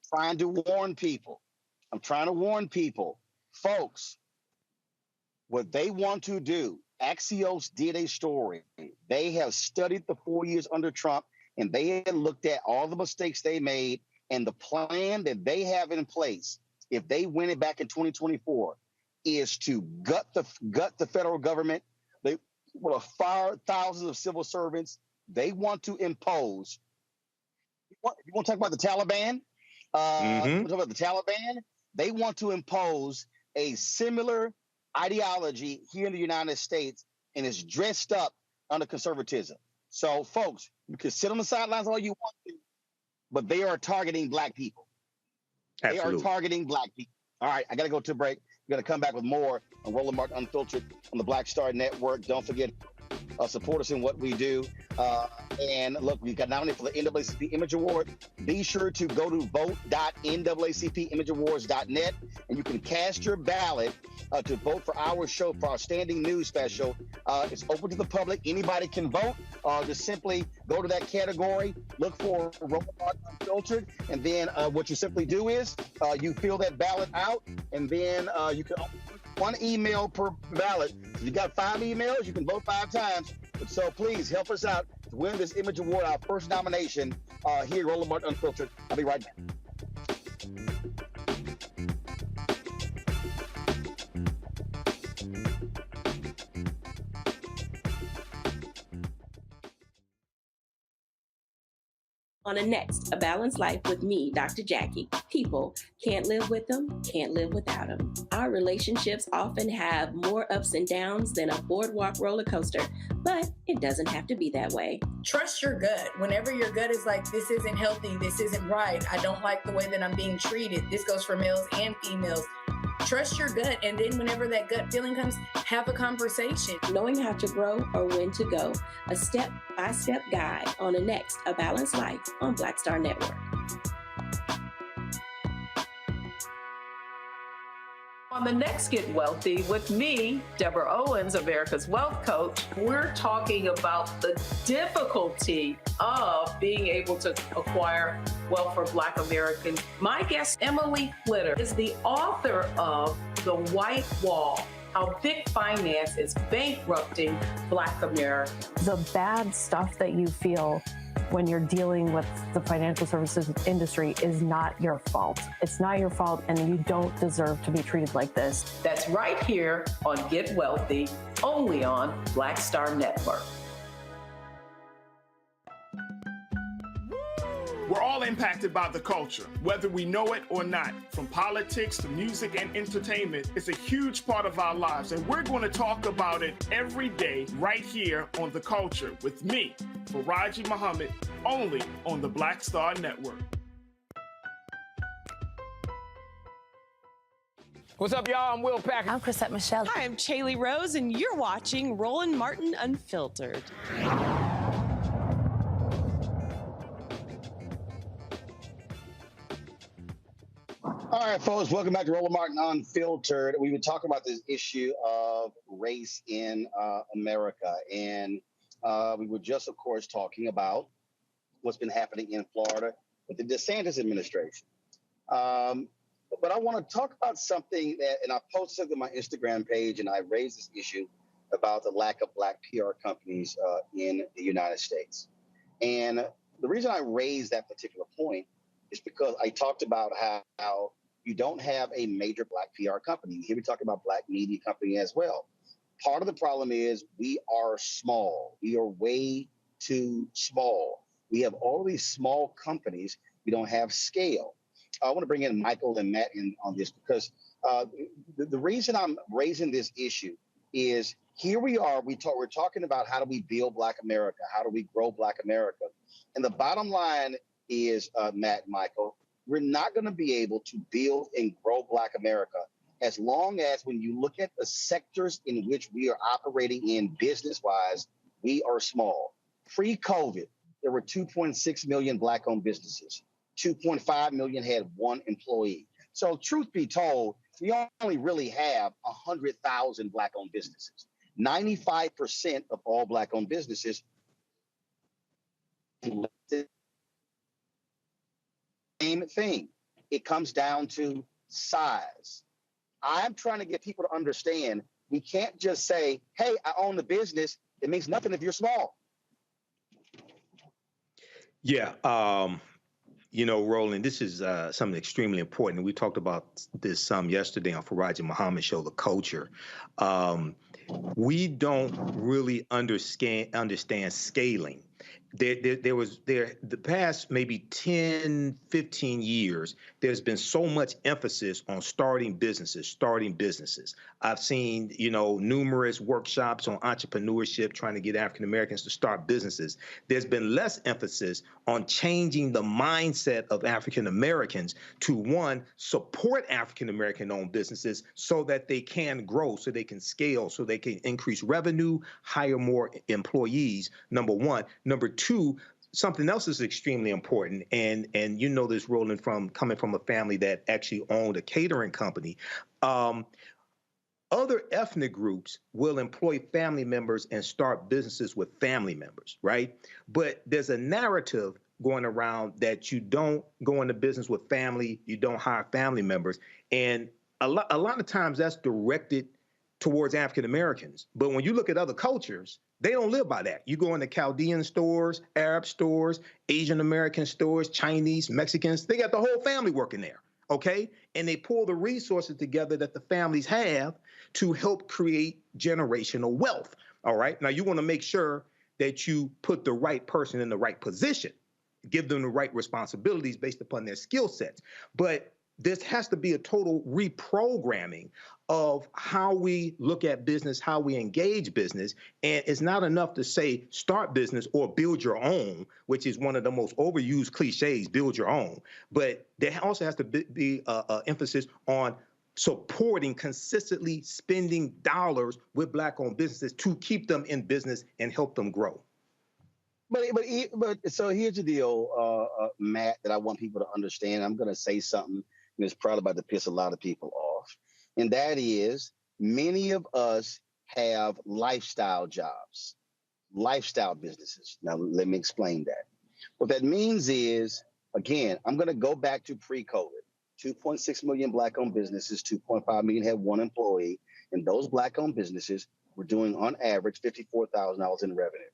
trying to warn people. I'm trying to warn people. Folks, what they want to do, Axios did a story. They have studied the 4 years under Trump, and they had looked at all the mistakes they made and the plan that they have in place. If they win it back in 2024, is to gut the federal government. They will fire thousands of civil servants. They want to impose. You want to talk about the Taliban? You want to talk about the Taliban? They want to impose a similar ideology here in the United States, and it's dressed up under conservatism. So, folks, you can sit on the sidelines all you want to, but they are targeting black people. Absolutely. They are targeting black people. All right, I got to go to a break. We're going to come back with more on Roland Martin Unfiltered on the Black Star Network. Don't forget, support us in what we do. And look, we've got nominated for the NAACP Image Award. Be sure to go to vote.naacpimageawards.net, and you can cast your ballot to vote for our show, for our standing news special. It's open to the public. Anybody can vote. Just simply go to that category, look for Roland Martin Unfiltered, and then what you simply do is you fill that ballot out, and then you can one email per ballot. If you got 5 emails, you can vote 5 times. So please help us out to win this Image Award, our first nomination here at Roland Martin Unfiltered. I'll be right back. On the next, A Balanced Life with me, Dr. Jackie. People can't live with them, can't live without them. Our relationships often have more ups and downs than a boardwalk roller coaster, but it doesn't have to be that way. Trust your gut. Whenever your gut is like, this isn't healthy, this isn't right, I don't like the way that I'm being treated. This goes for males and females. Trust your gut, and then whenever that gut feeling comes, have a conversation. Knowing how to grow or when to go. A step-by-step guide on the next A Balanced Life on Black Star Network. On the next Get Wealthy with me, Deborah Owens, America's Wealth Coach, we're talking about the difficulty of being able to acquire wealth for Black Americans. My guest, Emily Flitter, is the author of The White Wall: How Big Finance is Bankrupting Black Americans. The bad stuff that you feel when you're dealing with the financial services industry is not your fault. It's not your fault, and you don't deserve to be treated like this. That's right here on Get Wealthy, only on Black Star Network. We're all impacted by the culture, whether we know it or not. From politics to music and entertainment, it's a huge part of our lives, and we're going to talk about it every day right here on The Culture with me, Faraji Muhammad, only on the Black Star Network. What's up, y'all? I'm Will Packer. I'm Chrisette Michelle. Hi, I'm Chaley Rose, and you're watching Roland Martin Unfiltered. All right, folks, welcome back to Roland Martin Unfiltered. We've been talking about this issue of race in America, and we were just, of course, talking about what's been happening in Florida with the DeSantis administration. But I want to talk about something that, and I posted on my Instagram page, and I raised this issue about the lack of Black PR companies in the United States. And the reason I raised that particular point is because I talked about how you don't have a major Black PR company. Here we talk about Black media company as well. Part of the problem is we are small. We are way too small. We have all these small companies. We don't have scale. I want to bring in Michael and Matt in on this because the reason I'm raising this issue is here we are. We're talking about how do we build Black America? How do we grow Black America? And the bottom line is, Matt and Michael, we're not going to be able to build and grow Black America as long as when you look at the sectors in which we are operating in business-wise, we are small. Pre-COVID, there were 2.6 million Black-owned businesses. 2.5 million had one employee. So truth be told, we only really have 100,000 Black-owned businesses. 95% of all Black-owned businesses same thing. It comes down to size. I'm trying to get people to understand we can't just say, hey, I own the business. It means nothing if you're small. Yeah. You know, Roland, this is something extremely important. And we talked about this some yesterday on Faraji Muhammad's show, The Culture. We don't really understand scaling. The past maybe 10, 15 years, there's been so much emphasis on starting businesses. I've seen, numerous workshops on entrepreneurship, trying to get African Americans to start businesses. There's been less emphasis on changing the mindset of African Americans to, one, support African American owned businesses so that they can grow, so they can scale, so they can increase revenue, hire more employees, number one. Number two, something else is extremely important, and you know this, Roland, from coming from a family that actually owned a catering company. Other ethnic groups will employ family members and start businesses with family members, right? But there's a narrative going around that you don't go into business with family, you don't hire family members, and a lot of times that's directed towards African Americans. But when you look at other cultures, they don't live by that. You go into Chaldean stores, Arab stores, Asian American stores, Chinese, Mexicans, they got the whole family working there, okay? And they pull the resources together that the families have to help create generational wealth, all right? Now, you want to make sure that you put the right person in the right position, give them the right responsibilities based upon their skill sets. But this has to be a total reprogramming of how we look at business, how we engage business. And it's not enough to say start business or build your own, which is one of the most overused cliches, build your own. But there also has to be emphasis on supporting, consistently spending dollars with Black-owned businesses to keep them in business and help them grow. But so here's the deal, Matt, that I want people to understand. I'm going to say something and it's probably about to piss a lot of people off. And that is, many of us have lifestyle jobs, lifestyle businesses. Now, let me explain that. What that means is, again, I'm going to go back to pre-COVID. 2.6 million Black-owned businesses, 2.5 million had one employee, and those Black-owned businesses were doing, on average, $54,000 in revenue.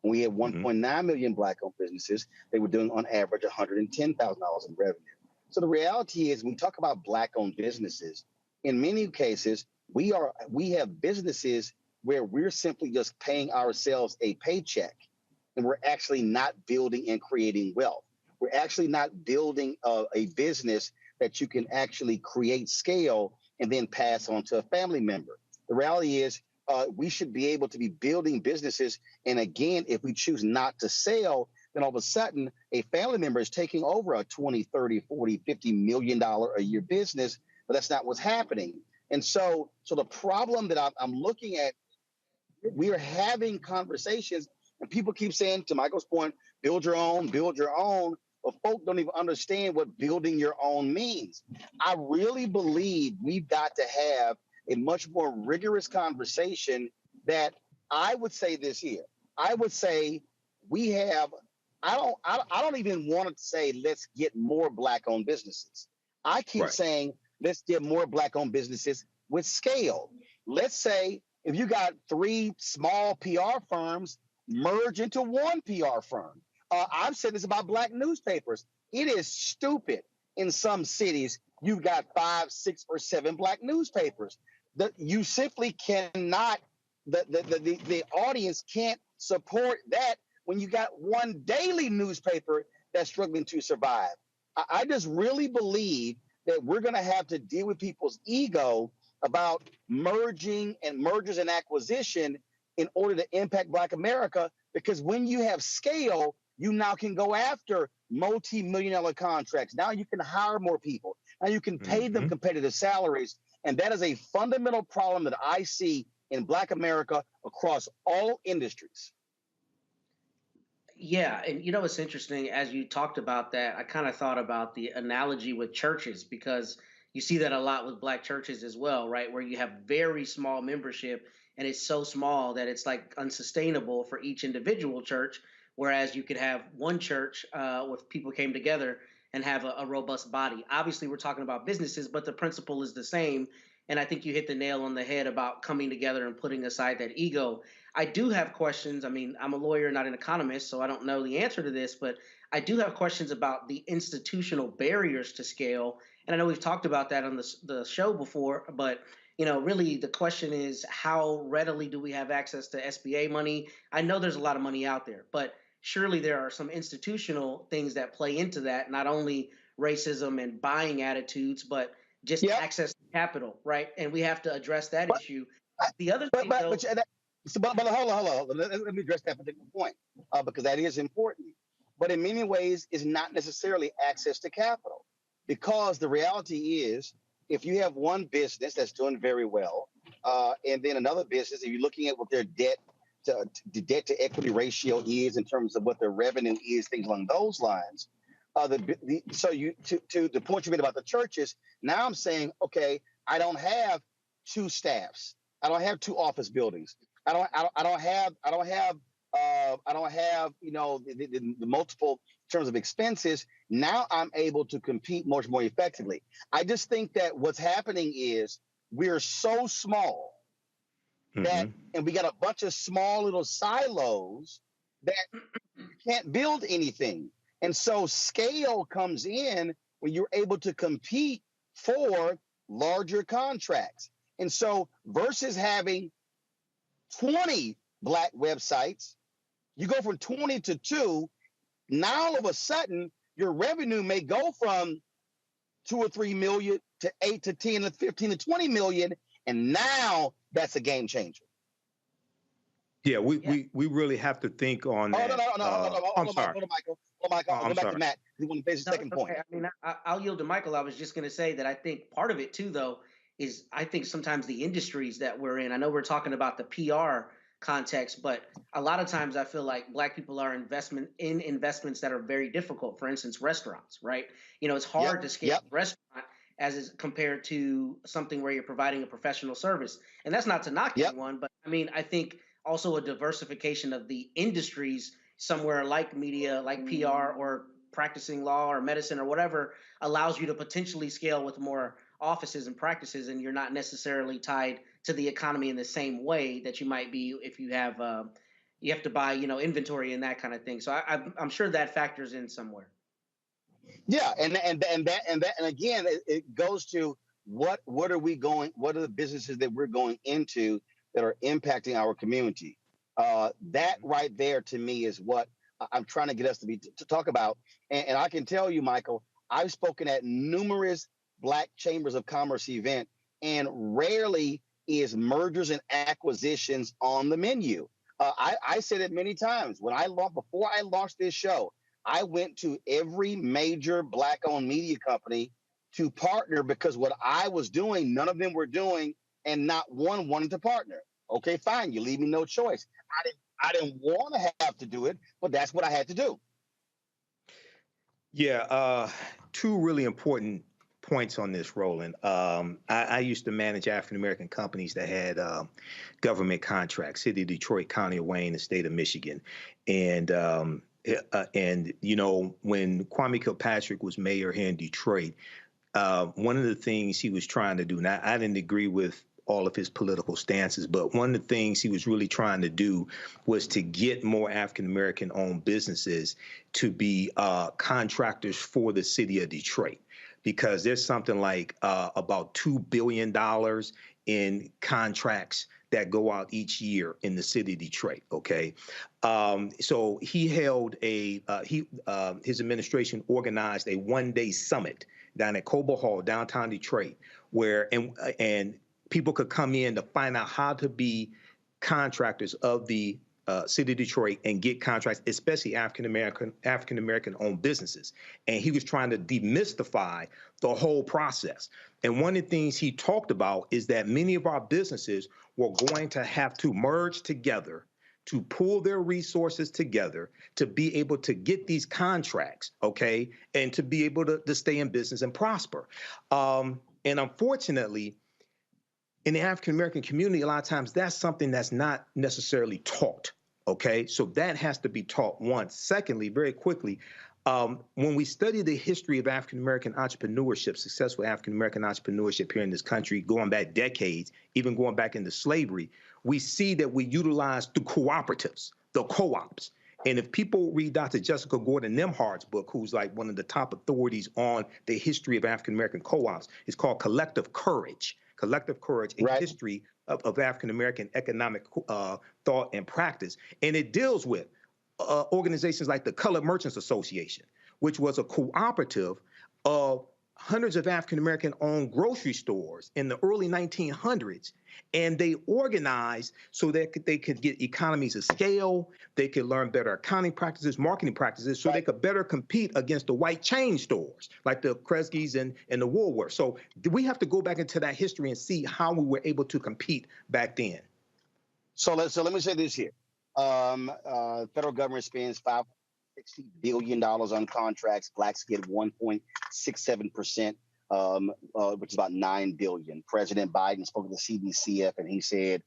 When we had 1.9 million Black-owned businesses, they were doing, on average, $110,000 in revenue. So the reality is, when we talk about Black-owned businesses, in many cases, we have businesses where we're simply just paying ourselves a paycheck, and we're actually not building and creating wealth. We're actually not building a business that you can actually create scale and then pass on to a family member. The reality is, we should be able to be building businesses. And again, if we choose not to sell, then all of a sudden a family member is taking over a 20, 30, 40, $50 million a year business, but that's not what's happening. And so the problem that I'm looking at, we are having conversations and people keep saying, to Michael's point, build your own, but folk don't even understand what building your own means. I really believe we've got to have a much more rigorous conversation that I would say this here. I would say we have, I don't even want to say let's get more Black-owned businesses. I keep saying let's get more Black-owned businesses with scale. Let's say if you got 3 small PR firms, merge into one PR firm. I've said this about Black newspapers. It is stupid. In some cities, you've got 5, 6, or 7 Black newspapers. You simply cannot, the audience can't support that when you got one daily newspaper that's struggling to survive. I just really believe that we're going to have to deal with people's ego about mergers and acquisition in order to impact Black America, because when you have scale, you now can go after multi-million-dollar contracts. Now you can hire more people. Now you can pay them competitive salaries. And that is a fundamental problem that I see in Black America across all industries. Yeah, and you know what's interesting, as you talked about that, I kind of thought about the analogy with churches, because you see that a lot with Black churches as well, right? Where you have very small membership and it's so small that it's like unsustainable for each individual church, whereas you could have one church where people came together and have a robust body. Obviously, we're talking about businesses, but the principle is the same. And I think you hit the nail on the head about coming together and putting aside that ego. I do have questions. I mean, I'm a lawyer, not an economist, so I don't know the answer to this, but I do have questions about the institutional barriers to scale. And I know we've talked about that on the show before, but you know, really the question is, how readily do we have access to SBA money? I know there's a lot of money out there, but surely there are some institutional things that play into that, not only racism and buying attitudes, but just access to capital, right? And we have to address that issue. The other thing, but hold on. Let me address that particular point, because that is important. But in many ways, it's not necessarily access to capital, because the reality is, if you have one business that's doing very well, and then another business, if you're looking at what their debt to equity ratio is in terms of what their revenue is, things along those lines. So to the point you made about the churches, now I'm saying, okay, I don't have 2 staffs. I don't have 2 office buildings. I don't have the multiple terms of expenses. Now I'm able to compete much more effectively. I just think that what's happening is we're so small that, and we got a bunch of small little silos that you can't build anything. And so scale comes in when you're able to compete for larger contracts. And so versus having 20 Black websites, you go from 20 to 2. Now all of a sudden, your revenue may go from 2 or 3 million to 8 to 10 to 15 to 20 million. And now that's a game changer. Yeah, we really have to think on that. I'm sorry. Hold on, Michael. I'll go back to Matt. He want to finish the second point. Okay. I mean, I'll yield to Michael. I was just going to say that I think part of it too, though, is I think sometimes the industries that we're in, I know we're talking about the PR context, but a lot of times I feel like Black people are investments that are very difficult. For instance, restaurants, right? You know, it's hard to scale a restaurant as is compared to something where you're providing a professional service. And that's not to knock anyone, but I mean, I think also a diversification of the industries somewhere like media, like PR, or practicing law or medicine or whatever allows you to potentially scale with more offices and practices, and you're not necessarily tied to the economy in the same way that you might be if you have to buy, you know, inventory and that kind of thing. So I'm sure that factors in somewhere. Yeah, and again, it goes to what are the businesses that we're going into that are impacting our community. That right there to me is what I'm trying to get us to talk about. And I can tell you, Michael, I've spoken at numerous Black Chambers of Commerce event, and rarely is mergers and acquisitions on the menu. I said it many times before I launched this show. I went to every major Black-owned media company to partner because what I was doing, none of them were doing, and not one wanted to partner. Okay, fine. You leave me no choice. I didn't want to have to do it, but that's what I had to do. Yeah, two really important points on this, Roland. I used to manage African-American companies that had government contracts, City of Detroit, County of Wayne, the state of Michigan. And you know, when Kwame Kilpatrick was mayor here in Detroit, one of the things he was trying to do, now I didn't agree with all of his political stances, but one of the things he was really trying to do was to get more African-American owned businesses to be contractors for the city of Detroit, because there's something like about $2 billion in contracts that go out each year in the city of Detroit. Okay, so he held his administration organized a one-day summit down at Cobo Hall, downtown Detroit, where and people could come in to find out how to be contractors of the city of Detroit and get contracts, especially African-American owned businesses. And he was trying to demystify the whole process. And one of the things he talked about is that many of our businesses were going to have to merge together, to pool their resources together to be able to get these contracts, okay, and to be able to stay in business and prosper. And unfortunately, in the African-American community, a lot of times that's something that's not necessarily taught, okay? So that has to be taught, one. Secondly, very quickly, when we study the history of African-American entrepreneurship, successful African-American entrepreneurship here in this country, going back decades, even going back into slavery, we see that we utilize the cooperatives, the co-ops. And if people read Dr. Jessica Gordon Nimhard's book, who's like one of the top authorities on the history of African-American co-ops, it's called Collective Courage, a history of African-American economic thought and practice. And it deals with organizations like the Colored Merchants Association, which was a cooperative of hundreds of African-American owned grocery stores in the early 1900s. And they organized so that they could get economies of scale, they could learn better accounting practices, marketing practices, so they could better compete against the white chain stores like the Kresge's and the Woolworths. So we have to go back into that history and see how we were able to compete back then. So let me say this here. Federal government spends $560 billion on contracts. Blacks get 1.67%. Which is about $9 billion. President Biden spoke to the CBCF and he said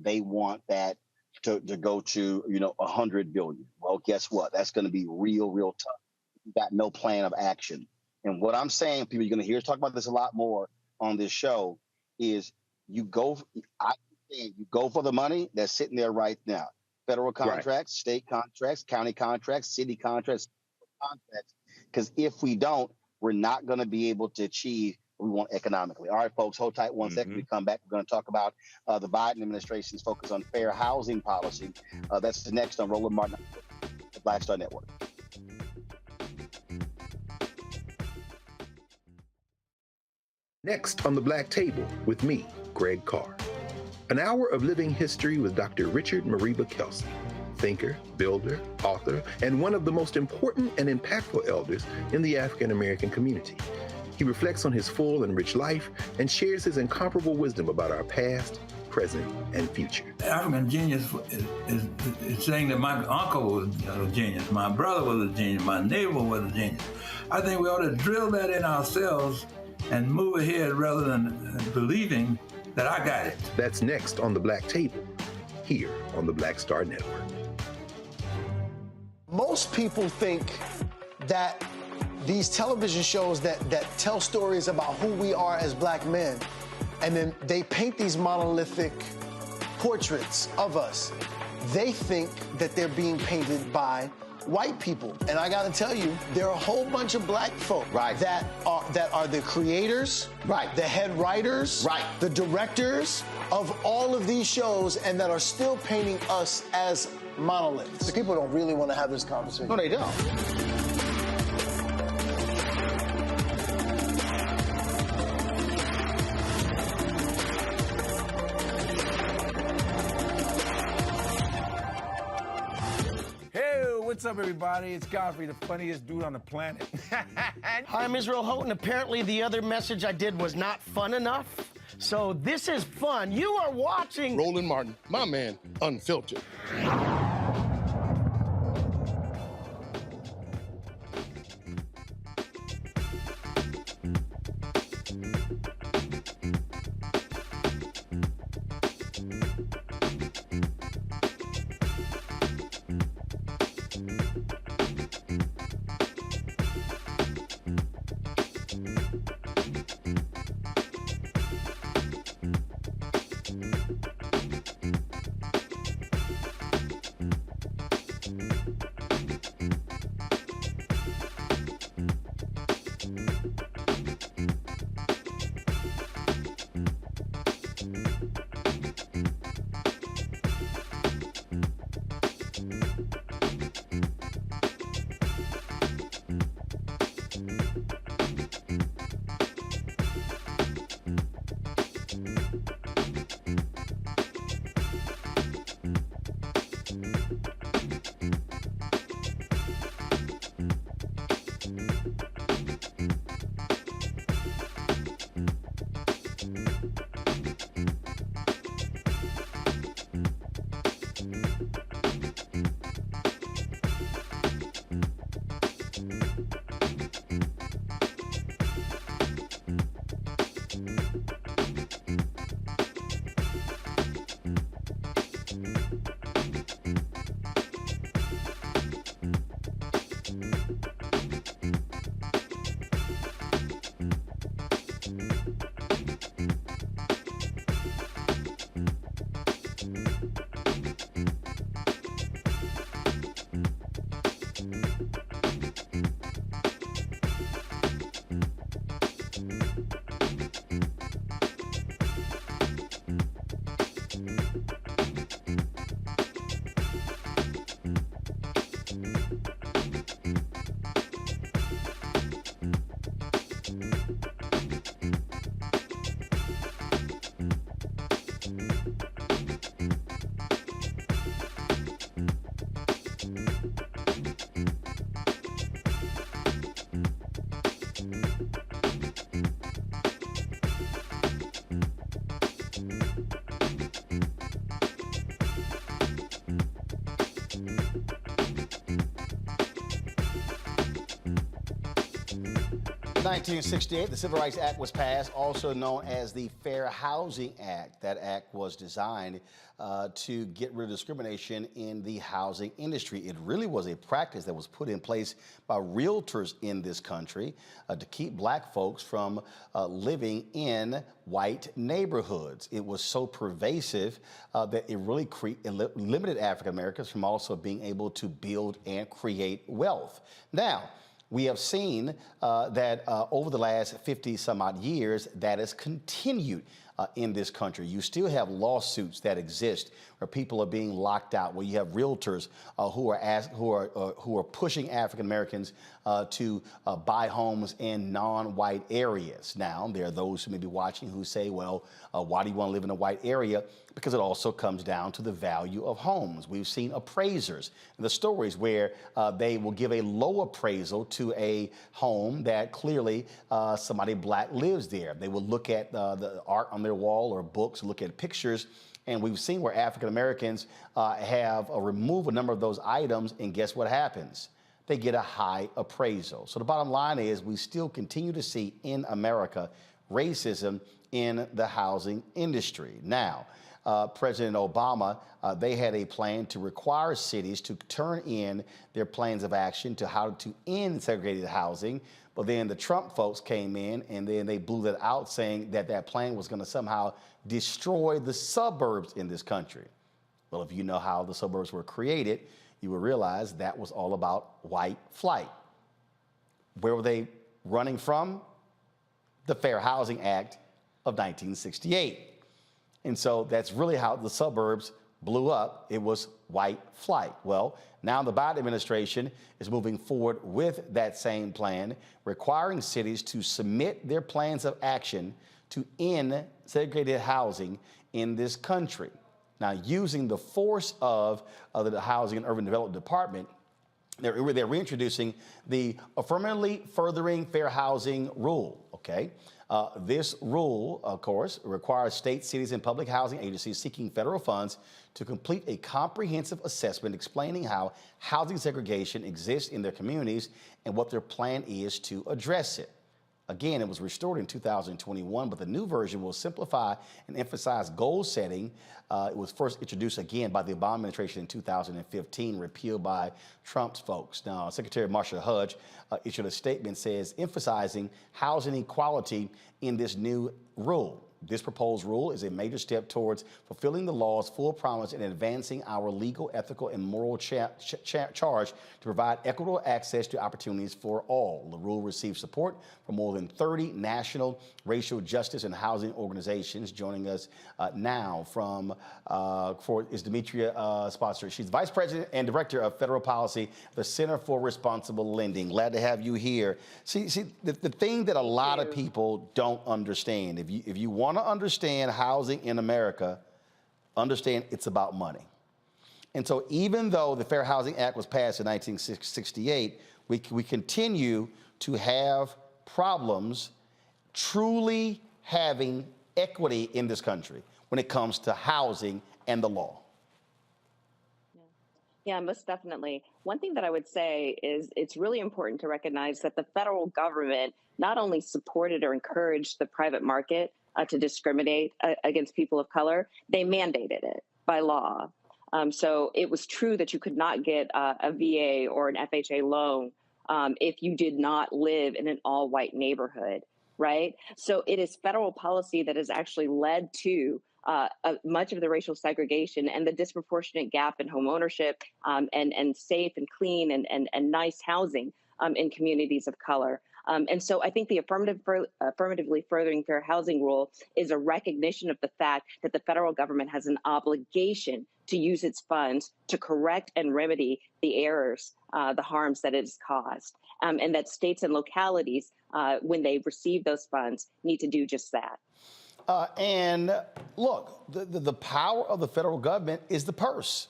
they want that to go to, $100 billion. Well, guess what? That's going to be real tough. You got no plan of action. And what I'm saying, people, you're going to hear us talk about this a lot more on this show, is I understand, you go for the money that's sitting there right now. Federal contracts, state contracts, county contracts, city contracts, because if we don't, we're not going to be able to achieve what we want economically. All right, folks, hold tight one second. We come back. We're going to talk about the Biden administration's focus on fair housing policy. That's the next on Roland Martin, the Black Star Network. Next on the Black Table with me, Greg Carr. An hour of living history with Dr. Richard Mariba Kelsey, thinker, builder, author, and one of the most important and impactful elders in the African American community. He reflects on his full and rich life and shares his incomparable wisdom about our past, present, and future. African genius is saying that my uncle was a genius, my brother was a genius, my neighbor was a genius. I think we ought to drill that in ourselves and move ahead rather than believing that I got it. That's next on the Black Table, here on the Black Star Network. Most people think that these television shows that tell stories about who we are as black men, and then they paint these monolithic portraits of us. They think that they're being painted by white people. And I gotta tell you, there are a whole bunch of black folk that are the creators, the head writers, the directors of all of these shows, and that are still painting us as monoliths. The people don't really want to have this conversation. No, they don't. What's up, everybody? It's Godfrey, the funniest dude on the planet. Hi, I'm Israel Houghton. Apparently, the other message I did was not fun enough. So this is fun. You are watching Roland Martin, my man, Unfiltered. In 1968, the Civil Rights Act was passed, also known as the Fair Housing Act. that act was designed to get rid of discrimination in the housing industry. It really was a practice that was put in place by realtors in this country to keep black folks from living in white neighborhoods. It was so pervasive that it really limited African Americans from also being able to build and create wealth. Now, we have seen that over the last 50 some odd years, that has continued in this country. You still have lawsuits that exist where people are being locked out, where you have realtors who are pushing African Americans to buy homes in non-white areas. Now, there are those who may be watching who say, well, why do you want to live in a white area? Because it also comes down to the value of homes. We've seen appraisers, the stories where they will give a low appraisal to a home that clearly somebody black lives there. They will look at the art on their wall or books, look at pictures, and we've seen where African Americans have removed a number of those items, and guess what happens? They get a high appraisal. So the bottom line is we still continue to see in America racism in the housing industry. Now, President Obama, they had a plan to require cities to turn in their plans of action to how to end segregated housing. But then the Trump folks came in and then they blew that out, saying that that plan was going to somehow destroy the suburbs in this country. Well, if you know how the suburbs were created, you will realize that was all about white flight. Where were they running from? The Fair Housing Act of 1968. And so that's really how the suburbs blew up. It was white flight. Well, now the Biden administration is moving forward with that same plan, requiring cities to submit their plans of action to end segregated housing in this country. Now, using the force of the Housing and Urban Development Department, they're reintroducing the affirmatively furthering fair housing rule, okay? This rule, of course, requires states, cities, and public housing agencies seeking federal funds to complete a comprehensive assessment explaining how housing segregation exists in their communities and what their plan is to address it. Again, it was restored in 2021, but the new version will simplify and emphasize goal setting. It was first introduced again by the Obama administration in 2015, repealed by Trump's folks. Now, Secretary Marcia Hudge issued a statement says emphasizing housing equality in this new rule. This proposed rule is a major step towards fulfilling the law's full promise and advancing our legal, ethical, and moral charge to provide equitable access to opportunities for all. The rule received support from more than 30 national racial justice and housing organizations. Joining us now is Demetria Sponsor. She's Vice President and Director of Federal Policy at the Center for Responsible Lending. Glad to have you here. See, the thing that a lot of people don't understand, if you want to understand housing in America, understand it's about money. And so even though the Fair Housing Act was passed in 1968, we continue to have problems truly having equity in this country when it comes to housing and the law. Yeah, most definitely. One thing that I would say is it's really important to recognize that the federal government not only supported or encouraged the private market to discriminate against people of color, they mandated it by law. So it was true that you could not get a VA or an FHA loan if you did not live in an all-white neighborhood, right? So it is federal policy that has actually led to much of the racial segregation and the disproportionate gap in home ownership and safe and clean and nice housing in communities of color. And so I think the affirmatively furthering fair housing rule is a recognition of the fact that the federal government has an obligation to use its funds to correct and remedy the errors, the harms that it has caused, and that states and localities, when they receive those funds, need to do just that. And look, the power of the federal government is the purse.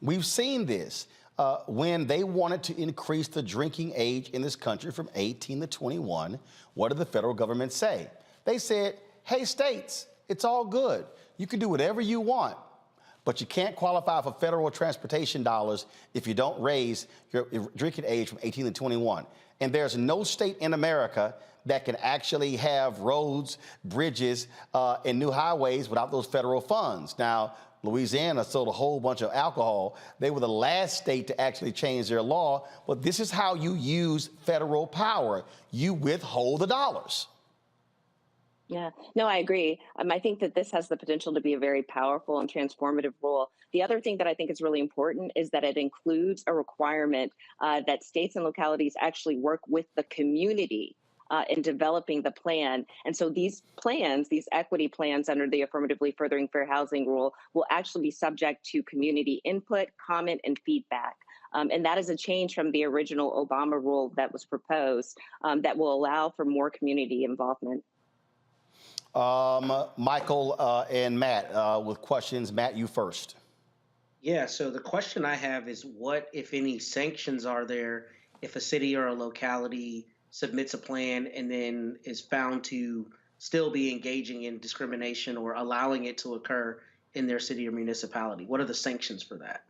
We've seen this. When they wanted to increase the drinking age in this country from 18 to 21, what did the federal government say? They said, hey, states, it's all good. You can do whatever you want. but you can't qualify for federal transportation dollars if you don't raise your drinking age from 18 to 21. And there's no state in America that can actually have roads, bridges, and new highways without those federal funds. Now, Louisiana sold a whole bunch of alcohol. They were the last state to actually change their law, but this is how you use federal power. You withhold the dollars. Yeah, no, I agree. I think that this has the potential to be a very powerful and transformative rule. The other thing that I think is really important is that it includes a requirement that states and localities actually work with the community in developing the plan. And so these plans, these equity plans under the Affirmatively Furthering Fair Housing Rule, will actually be subject to community input, comment, and feedback. And that is a change from the original Obama rule that was proposed that will allow for more community involvement. Michael and Matt with questions. Matt, you first. Yeah, so the question I have is what, if any, sanctions are there if a city or a locality submits a plan and then is found to still be engaging in discrimination or allowing it to occur in their city or municipality? What are the sanctions for that?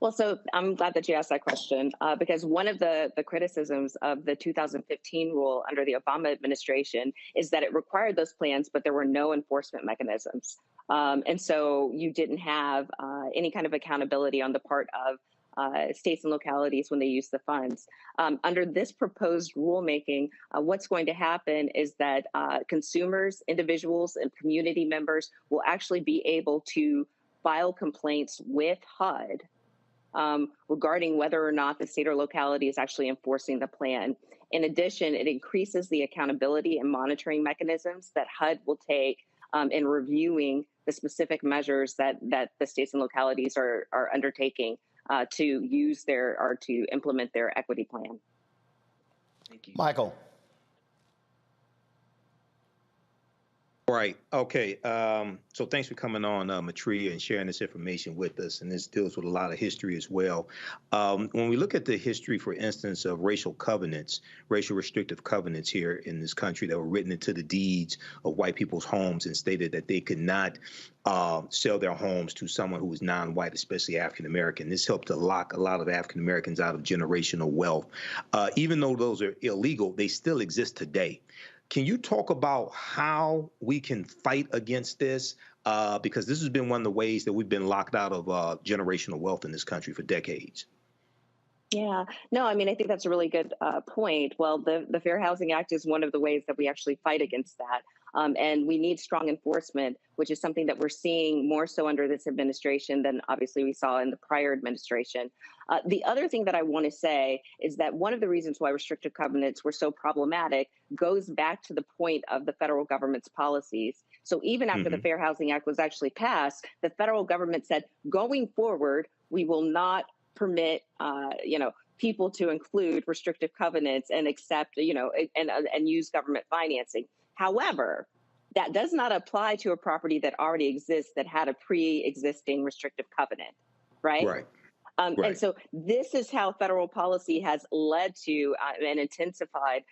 Well, so I'm glad that you asked that question because one of the criticisms of the 2015 rule under the Obama administration is that it required those plans, but there were no enforcement mechanisms. And so you didn't have any kind of accountability on the part of states and localities when they use the funds. Under this proposed rulemaking, what's going to happen is that consumers, individuals, and community members will actually be able to file complaints with HUD regarding whether or not the state or locality is actually enforcing the plan. In addition, it increases the accountability and monitoring mechanisms that HUD will take in reviewing the specific measures that the states and localities are undertaking to use or to implement their equity plan. Thank you. Michael. Right. Okay. So thanks for coming on, Matria, and sharing this information with us. And this deals with a lot of history as well. When we look at the history, for instance, of racial covenants, racial restrictive covenants here in this country that were written into the deeds of white people's homes and stated that they could not sell their homes to someone who was non-white, especially African-American. This helped to lock a lot of African-Americans out of generational wealth. Even though those are illegal, they still exist today. Can you talk about how we can fight against this? Because this has been one of the ways that we've been locked out of generational wealth in this country for decades. Yeah, no, I mean, I think that's a really good point. Well, the Fair Housing Act is one of the ways that we actually fight against that. And we need strong enforcement, which is something that we're seeing more so under this administration than obviously we saw in the prior administration. The other thing that I want to say is that one of the reasons why restrictive covenants were so problematic goes back to the point of the federal government's policies. So even after the Fair Housing Act was actually passed, the federal government said, going forward, we will not permit, people to include restrictive covenants and accept, and use government financing. However, that does not apply to a property that already exists that had a pre-existing restrictive covenant, right? Right. And so this is how federal policy has led to and intensified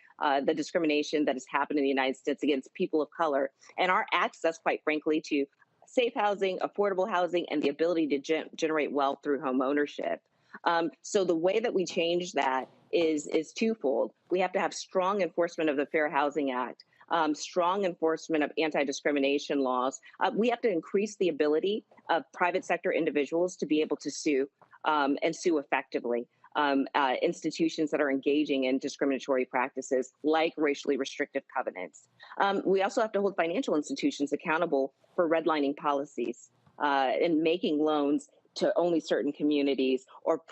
the discrimination that has happened in the United States against people of color and our access, quite frankly, to safe housing, affordable housing, and the ability to generate wealth through home ownership. So the way that we change that is twofold. We have to have strong enforcement of the Fair Housing Act, strong enforcement of anti-discrimination laws. We have to increase the ability of private sector individuals to be able to sue and sue effectively. Institutions that are engaging in discriminatory practices like racially restrictive covenants. We also have to hold financial institutions accountable for redlining policies and making loans to only certain communities or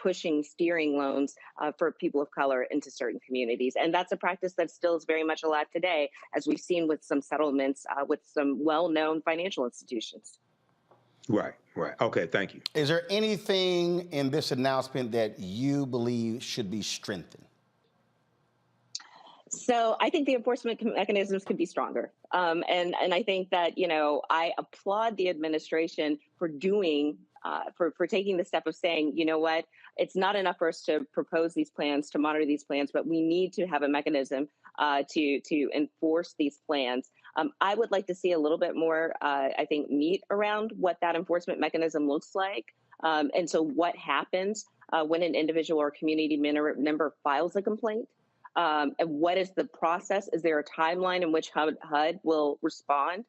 steering loans for people of color into certain communities. And that's a practice that still is very much alive today, as we've seen with some settlements with some well-known financial institutions. Right. Okay, thank you. Is there anything in this announcement that you believe should be strengthened? So I think the enforcement mechanisms could be stronger. And I think that, I applaud the administration for for taking the step of saying, you know what, it's not enough for us to propose these plans, to monitor these plans, but we need to have a mechanism to enforce these plans. I would like to see a little bit more, I think, meat around what that enforcement mechanism looks like. And so what happens when an individual or community member files a complaint? And what is the process? Is there a timeline in which HUD will respond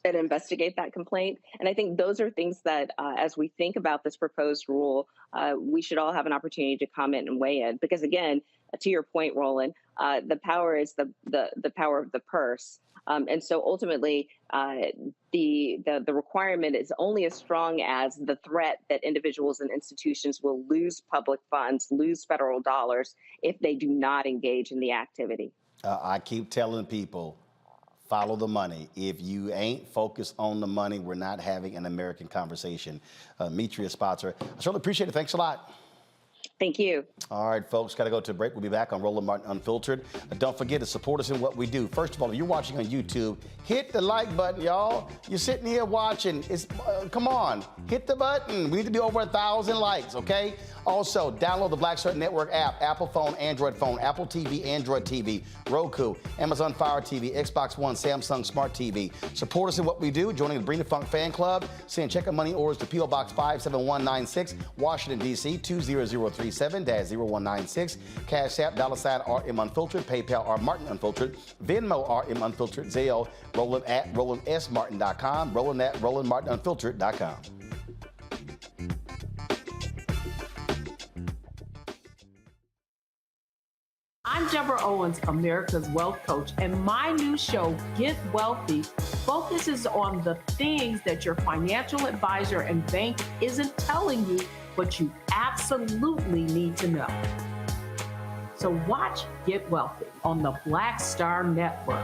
and investigate that complaint? And I think those are things that, as we think about this proposed rule, we should all have an opportunity to comment and weigh in. Because again, to your point, Roland, the power is the power of the purse. And so ultimately, the requirement is only as strong as the threat that individuals and institutions will lose public funds, lose federal dollars if they do not engage in the activity. I keep telling people, follow the money. If you ain't focused on the money, we're not having an American conversation. Mitria Spotzer, I certainly appreciate it. Thanks a lot. Thank you. All right, folks, got to go to a break. We'll be back on Roland Martin Unfiltered. Don't forget to support us in what we do. First of all, if you're watching on YouTube, hit the like button, y'all. You're sitting here watching. Come on, hit the button. We need to be over 1,000 likes, okay? Also, download the Black Star Network app, Apple phone, Android phone, Apple TV, Android TV, Roku, Amazon Fire TV, Xbox One, Samsung Smart TV. Support us in what we do, joining the Bring the Funk fan club. Send check and money orders to P.O. Box 57196, Washington, D.C., 20037-0196. Cash App, $RM Unfiltered, PayPal, R Martin Unfiltered, Venmo, RM Unfiltered, Zelle, Roland at RolandSMartin.com, Roland at RolandMartinUnfiltered.com. I'm Deborah Owens, America's Wealth Coach, and my new show, Get Wealthy, focuses on the things that your financial advisor and bank isn't telling you, but you absolutely need to know. So watch Get Wealthy on the Black Star Network.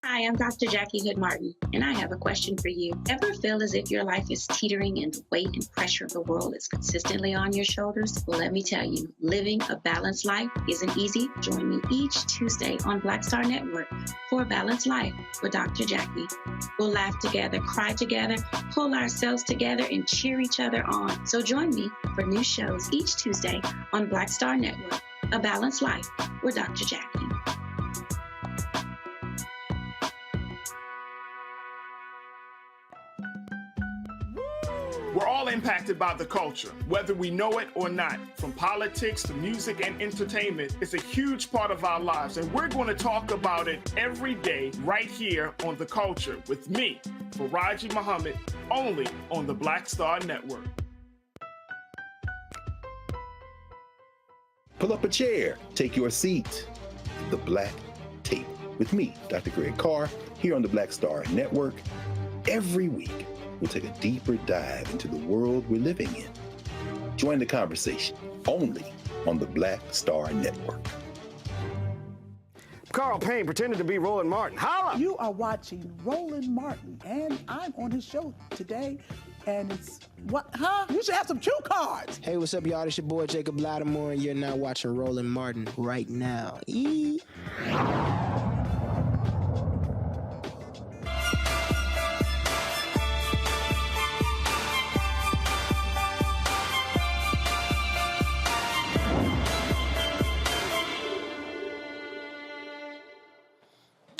Hi, I'm Dr. Jackie Hood Martin, and I have a question for you. Ever feel as if your life is teetering and the weight and pressure of the world is consistently on your shoulders? Well, let me tell you, living a balanced life isn't easy. Join me each Tuesday on Black Star Network for A Balanced Life with Dr. Jackie. We'll laugh together, cry together, pull ourselves together, and cheer each other on. So join me for new shows each Tuesday on Black Star Network, A Balanced Life with Dr. Jackie. We're all impacted by the culture, whether we know it or not. From politics to music and entertainment, it's a huge part of our lives, and we're going to talk about it every day right here on The Culture with me, Faraji Muhammad, only on the Black Star Network. Pull up a chair, take your seat. The Black Table with me, Dr. Greg Carr, here on the Black Star Network. Every week, we'll take a deeper dive into the world we're living in. Join the conversation only on the Black Star Network. Carl Payne pretended to be Roland Martin. Holla! You are watching Roland Martin, and I'm on his show today. And it's what? Huh? You should have some cue cards. Hey, what's up, y'all? It's your boy Jacob Lattimore, and you're now watching Roland Martin right now.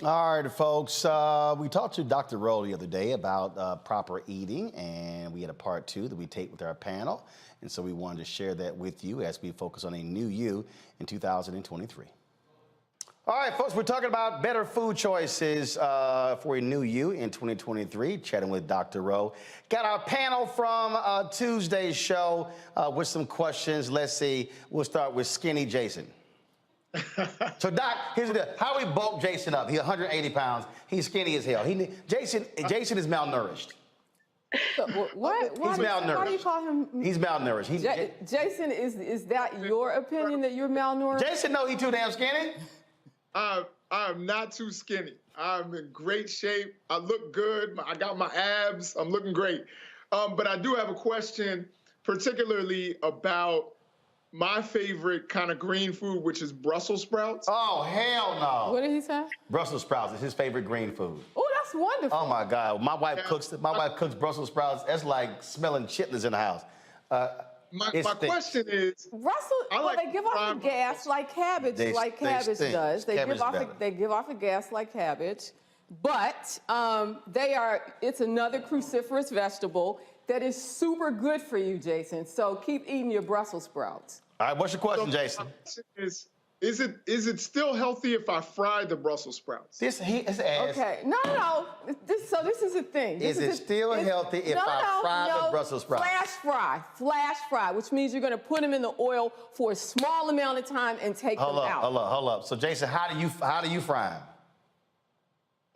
All right, folks, we talked to Dr. Rowe the other day about proper eating, and we had a part 2 that we taped with our panel. And so we wanted to share that with you as we focus on a new you in 2023. All right, folks, we're talking about better food choices for a new you in 2023, chatting with Dr. Rowe. Got our panel from Tuesday's show with some questions. Let's see, we'll start with Skinny Jason. So, Doc, here's the deal. How we bulk Jason up? He's 180 pounds. He's skinny as hell. Jason is malnourished. What? He's malnourished. Why do you call him? He's malnourished. Jason, is that your opinion that you're malnourished? Jason, no, he's too damn skinny. I'm not too skinny. I'm in great shape. I look good. I got my abs. I'm looking great. But I do have a question, particularly about my favorite kind of green food, which is Brussels sprouts. Oh, hell no. What did he say? Brussels sprouts is his favorite green food. Oh, that's wonderful. Oh, my God. My wife cooks Brussels sprouts. That's like smelling chitlins in the house. my question is, they give off the gas like cabbage, does. They give off the gas like cabbage, but it's another cruciferous vegetable that is super good for you, Jason. So keep eating your Brussels sprouts. All right, what's your question, Jason? Is it still healthy if I fry the Brussels sprouts? Okay, no. This is the thing. Is it still healthy if I fry the Brussels sprouts? Flash fry, which means you're going to put them in the oil for a small amount of time and take them out. Hold up. So, Jason, how do you fry them?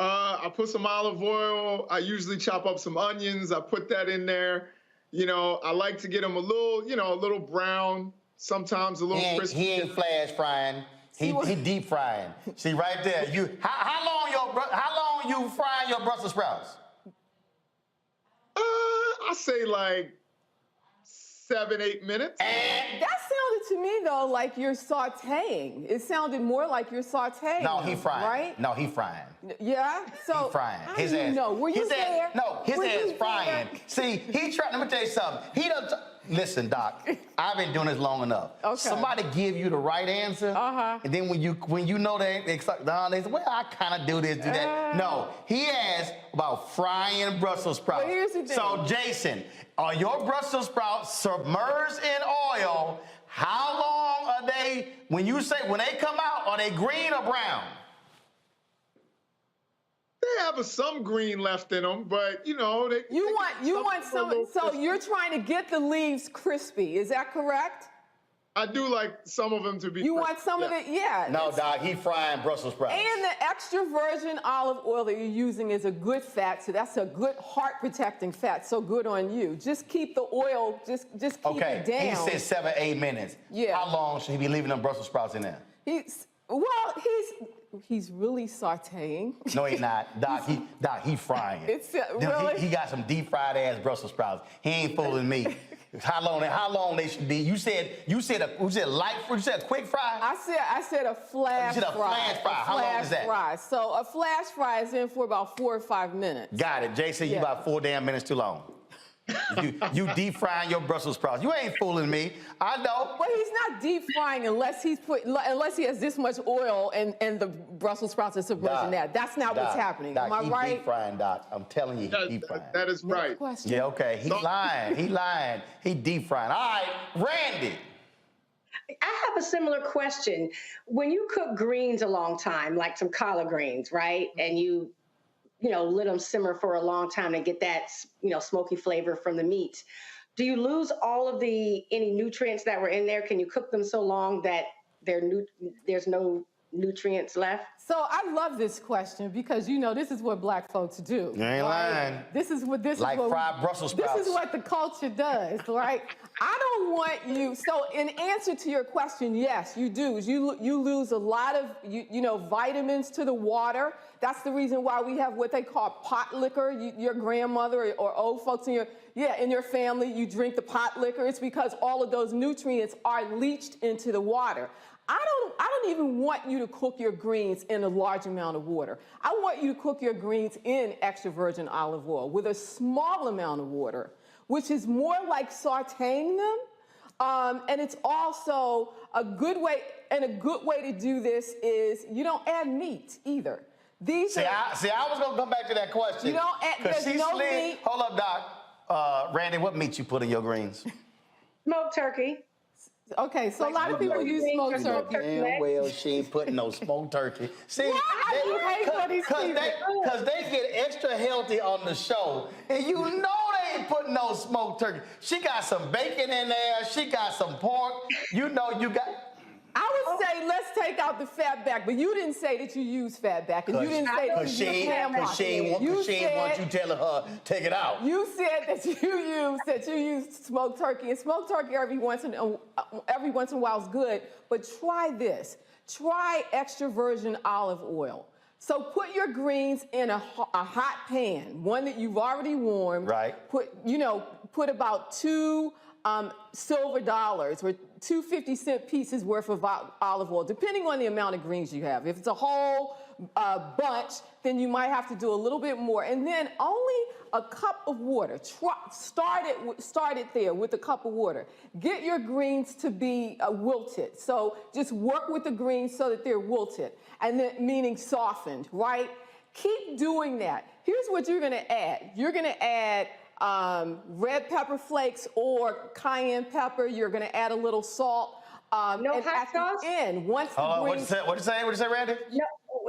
I put some olive oil. I usually chop up some onions. I put that in there. You know, I like to get them a little brown. Sometimes a little crispy. He ain't flash frying. He deep frying. See right there. How long you frying your Brussels sprouts? I say like 7-8 minutes. That sounded to me though like you're sautéing. It sounded more like you're sautéing. No, he frying. Right? No, he frying. Yeah. So he frying. How do you know? Were you there? No, his ass frying. See, he trying. Let me tell you something. He doesn't. Listen, Doc, I've been doing this long enough. Okay. Somebody give you the right answer, and then when you know they say, well, I kind of do this, do that. No, he asked about frying Brussels sprouts. But here's the thing. So, Jason, are your Brussels sprouts submerged in oil? How long are they, when they come out, are they green or brown? They have some green left in them, but you want some. So you're trying to get the leaves crispy. Is that correct? I do like some of them to be. You want some of it, yeah. No, Doc, he frying Brussels sprouts. And the extra virgin olive oil that you're using is a good fat, so that's a good heart protecting fat. So good on you. Just keep the oil. Just keep it down. He said 7-8 minutes. Yeah. How long should he be leaving them Brussels sprouts in there? He's really sautéing. No, he's not. Doc, he frying. Really? He got some deep fried ass Brussels sprouts. He ain't fooling me. How long they should be? You said a quick fry? I said a flash fry. You said a flash fry. How long is that? Fry. So a flash fry is in for about 4 or 5 minutes. Got it. Jason, you about 4 damn minutes too long. You deep frying your Brussels sprouts. You ain't fooling me. I know. But he's not deep frying unless he has this much oil and the Brussels sprouts are submerged in that. That's not what's happening. Doc, am I right? Deep frying, Doc. I'm telling you, he deep frying. That is right. Yeah, okay. He lying. He deep frying. All right, Randy. I have a similar question. When you cook greens a long time, like some collard greens, right? And you let them simmer for a long time to get that, smoky flavor from the meat. Do you lose all of any nutrients that were in there? Can you cook them so long that there's no nutrients left? So I love this question because this is what black folks do. You ain't lying. This is what fried Brussels sprouts. This is what the culture does, right? I don't want you. So in answer to your question, yes, you do. You lose a lot of vitamins to the water. That's the reason why we have what they call pot liquor. Your grandmother or old folks in your family, you drink the pot liquor. It's because all of those nutrients are leached into the water. I don't even want you to cook your greens in a large amount of water. I want you to cook your greens in extra virgin olive oil with a small amount of water, which is more like sautéing them. And it's also a good way to do this is you don't add meat either. I was gonna come back to that question. You don't add, there's no meat. Hold up, Doc. Randy, what meat you put in your greens? Smoked turkey. Okay, so a lot of people use smoked turkey. Damn well, she ain't putting no smoked turkey. See, because they get extra healthy on the show, and they ain't putting no smoked turkey. She got some bacon in there. She got some pork. You got. I would say let's take out the fat back, but you didn't say that you use fat back, and you didn't say that you use ham hock. She ain't want you telling her take it out. You said that you use smoked turkey, and smoked turkey every once in a while is good. But try this. Try extra virgin olive oil. So put your greens in a hot pan, one that you've already warmed. Right. Put about $2 silver dollars or 2 50-cent pieces worth of olive oil, depending on the amount of greens you have. If it's a whole bunch, then you might have to do a little bit more. And then only a cup of water. Start it there with a cup of water. Get your greens to be wilted. So just work with the greens so that they're wilted, and then meaning softened, right? Keep doing that. Here's what you're gonna add. You're gonna add red pepper flakes or cayenne pepper. You're gonna add a little salt. No hot sauce? Once the greens... What'd you say, Randy?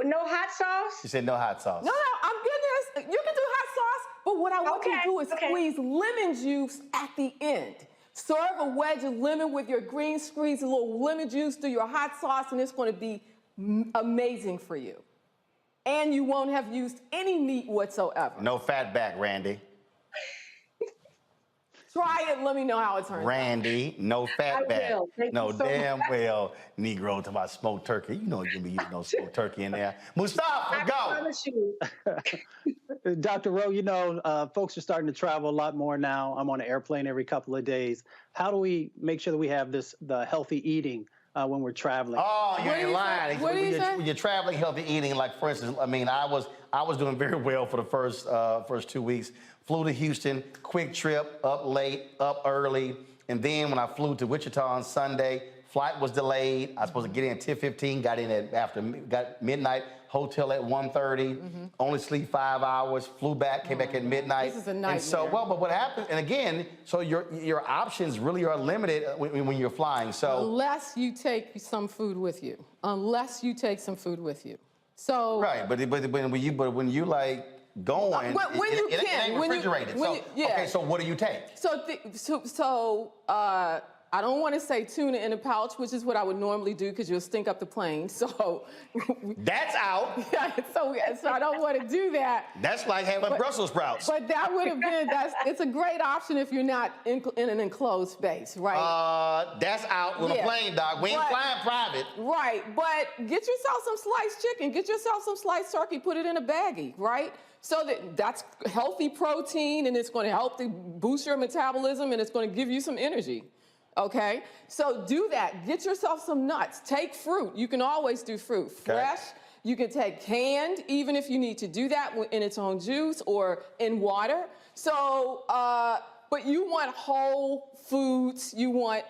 No hot sauce? You said no hot sauce. No, I'm getting this. You can do hot sauce, but what I want you to do is squeeze lemon juice at the end. Serve a wedge of lemon with your greens, squeeze a little lemon juice through your hot sauce, and it's going to be amazing for you. And you won't have used any meat whatsoever. No fat back, Randy. Try it, let me know how it turns out. Randy, no fat back. Will. Thank No, you so damn much. well, Negro to my smoked turkey. You know you're gonna be using no smoked turkey in there. Mustafa, go. I promise you. Dr. Rowe, you know, folks are starting to travel a lot more now. I'm on an airplane every couple of days. How do we make sure that we have the healthy eating when we're traveling? Oh, you ain't lying. What do you say? When you're traveling, healthy eating, like for instance, I mean, I was doing very well for the first 2 weeks. Flew to Houston, quick trip, up late, up early, and then when I flew to Wichita on Sunday, flight was delayed. I was supposed to get in at 10:15, got in got midnight, hotel at 1:30, only sleep 5 hours, flew back, came back at midnight. This is a nightmare. And so, but what happened, and again, so your options really are limited when you're flying. So Unless you take some food with you. Unless you take some food with you. So right, but when you like going, when you it can, ain't refrigerated. Okay, so what do you take? So I don't want to say tuna in a pouch, which is what I would normally do because you'll stink up the plane. So that's out. So I don't want to do that. That's like having Brussels sprouts. But that would have been, it's a great option if you're not in an enclosed space, right? That's out with a plane, dog. We ain't flying private. Right, but get yourself some sliced chicken, get yourself some sliced turkey, put it in a baggie, right? So that's healthy protein, and it's going to help to boost your metabolism, and it's going to give you some energy. Okay, so do that. Get yourself some nuts. Take fruit. You can always do fruit. Fresh. You can take canned, even if you need to do that in its own juice or in water. So, but you want whole foods. You want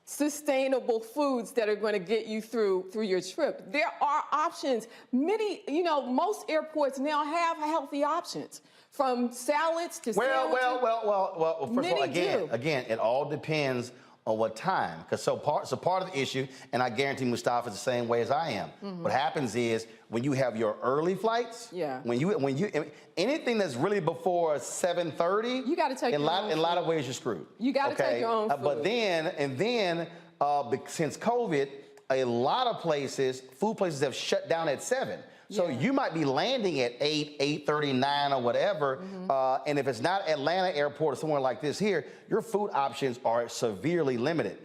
sustainable foods that are going to get you through your trip. There are options. Many, most airports now have healthy options. From salads to sandwiches. Well. First of all, again, it all depends on what time. Because so part of the issue, and I guarantee Mustafa is the same way as I am. What happens is when you have your early flights, when you anything that's really before 7:30, you got to take in a lot of ways you're screwed. You got to take your own food. But then since COVID, a lot of food places have shut down at 7. So you might be landing at 8:39 or whatever, and if it's not Atlanta Airport or somewhere like this here, your food options are severely limited.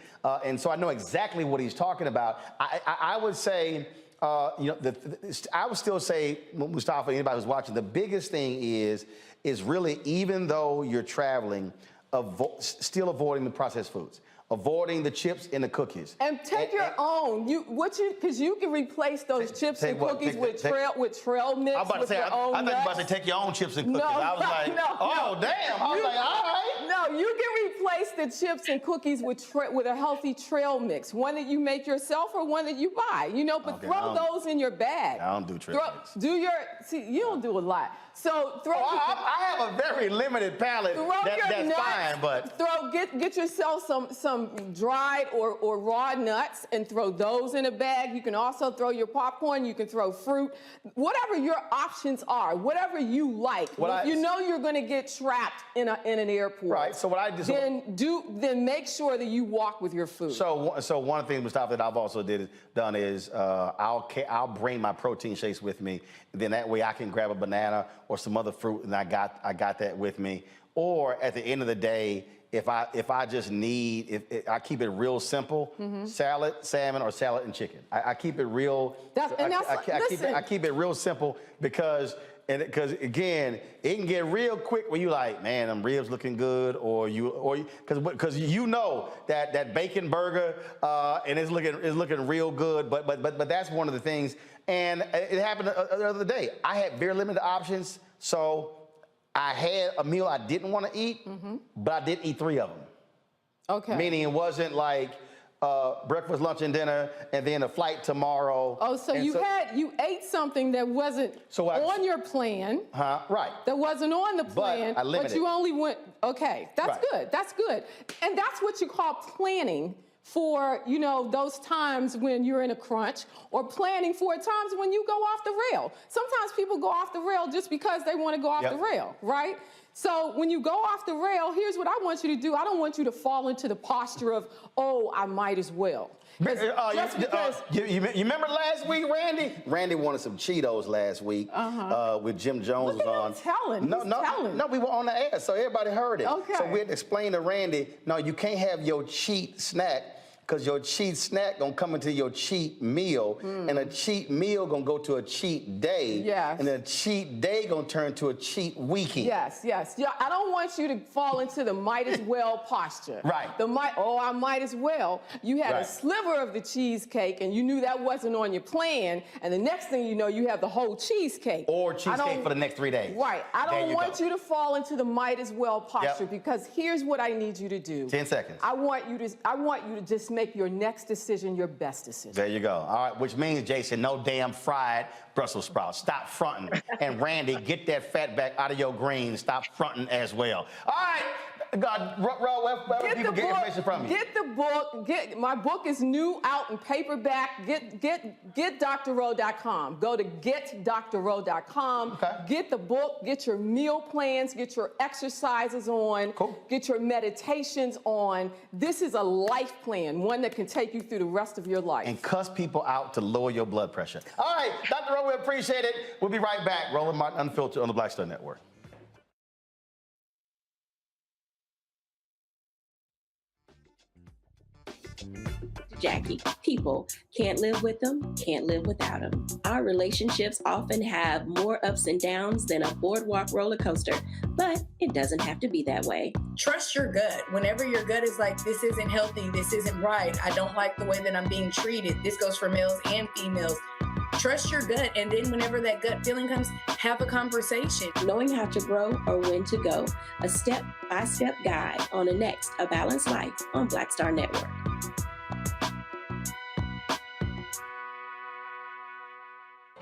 And so I know exactly what he's talking about. I would say, I would still say, Mustafa, anybody who's watching, the biggest thing is really, even though you're traveling, still avoiding the processed foods. Avoiding the chips and the cookies. And take your own. Because you can replace those chips and cookies with trail mix. I'm about to say, I thought you were about to take your own chips and cookies. I was like, oh, damn. I was like, all right. No, you can replace the chips and cookies with a healthy trail mix. One that you make yourself or one that you buy, but throw those in your bag. I don't do trail mix. You don't do a lot. So I have a very limited palate. That's fine, but get yourself some dried or raw nuts and throw those in a bag. You can also throw your popcorn. You can throw fruit. Whatever your options are, whatever you like. You're going to get trapped in an airport. Right. So what I do then make sure that you walk with your food. So one of the things, Mustafa, that I've also done is I'll bring my protein shakes with me. Then that way I can grab a banana or some other fruit, and I got that with me. or at the end of the day, if I just need, I keep it real simple, salad, salmon, or salad and chicken. I keep it real. I keep it real simple because again, it can get real quick when you like, man, them ribs looking good, or because you know that bacon burger and it's looking real good, but that's one of the things. And it happened the other day. I had very limited options, so I had a meal I didn't want to eat, but I did eat 3 of them. Okay. Meaning it wasn't like breakfast, lunch, and dinner, and then a flight tomorrow. Oh, so you ate something that wasn't on your plan. Right. That wasn't on the plan. But I limited. But you only went. Okay, that's good. That's good, and that's what you call planning for, those times when you're in a crunch, or planning for times when you go off the rail. Sometimes people go off the rail just because they want to go off the rail, right? So when you go off the rail, here's what I want you to do. I don't want you to fall into the posture of, oh, I might as well. You remember last week, Randy? Randy wanted some Cheetos last week with Jim Jones was on. Telling. No, we were on the air, so everybody heard it. Okay. So we had to explain to Randy, no, you can't have your cheat snack, because your cheat snack gonna come into your cheat meal, and a cheat meal gonna go to a cheat day, and a cheat day gonna turn to a cheat weekend. Yes. Yeah, I don't want you to fall into the might as well posture. Right. I might as well. You had a sliver of the cheesecake, and you knew that wasn't on your plan, and the next thing you know, you have the whole cheesecake. Or cheesecake for the next 3 days. Right. I don't want you to fall into the might as well posture, because here's what I need you to do. 10 seconds. I want you to just make your next decision your best decision. There you go. All right, which means, Jason, no damn fried Brussels sprouts. Stop fronting. And Randy, get that fat back out of your greens. Stop fronting as well. All right. Where people get information from you? Get the book. My book is new, out in paperback. Get drrowe.com. Go to getdrrowe.com. Okay. Get the book. Get your meal plans. Get your exercises on. Cool. Get your meditations on. This is a life plan, one that can take you through the rest of your life. And cuss people out to lower your blood pressure. All right, Dr. Rowe, we appreciate it. We'll be right back. Roland Martin Unfiltered on the Black Star Network. Jackie, people can't live with them, can't live without them. Our relationships often have more ups and downs than a boardwalk roller coaster, but it doesn't have to be that way. Trust your gut. Whenever your gut is like, this isn't healthy, this isn't right, I don't like the way that I'm being treated. This goes for males and females. Trust your gut, and then whenever that gut feeling comes, have a conversation. Knowing how to grow or when to go, a step-by-step guide on the next A Balanced Life on Black Star Network.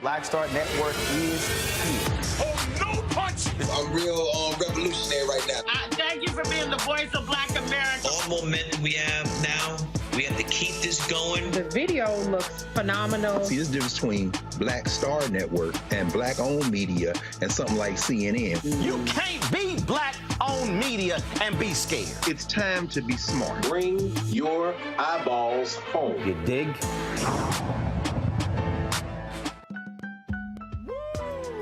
Black Star Network is here. Oh, no punch! I'm real revolutionary right now. Thank you for being the voice of Black America. All momentum we have now, we have to keep this going. The video looks phenomenal. See, there's a difference between Black Star Network and black-owned media and something like CNN. You can't be black-owned media and be scared. It's time to be smart. Bring your eyeballs home. You dig?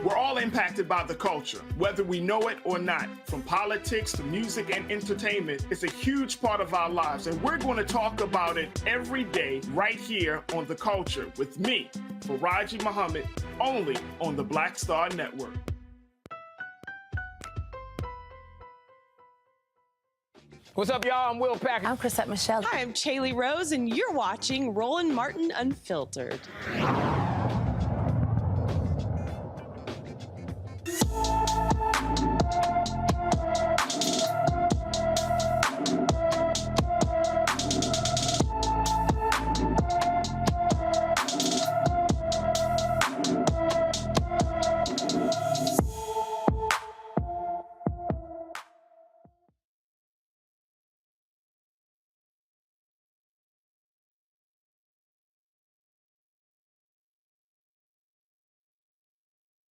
We're all impacted by the culture, whether we know it or not. From politics to music and entertainment, it's a huge part of our lives, and we're going to talk about it every day right here on The Culture with me, Faraji Muhammad, only on the Black Star Network. What's up, y'all? I'm Will Packer. I'm Chrisette Michelle. Hi, I'm Chaley Rose, and you're watching Roland Martin Unfiltered.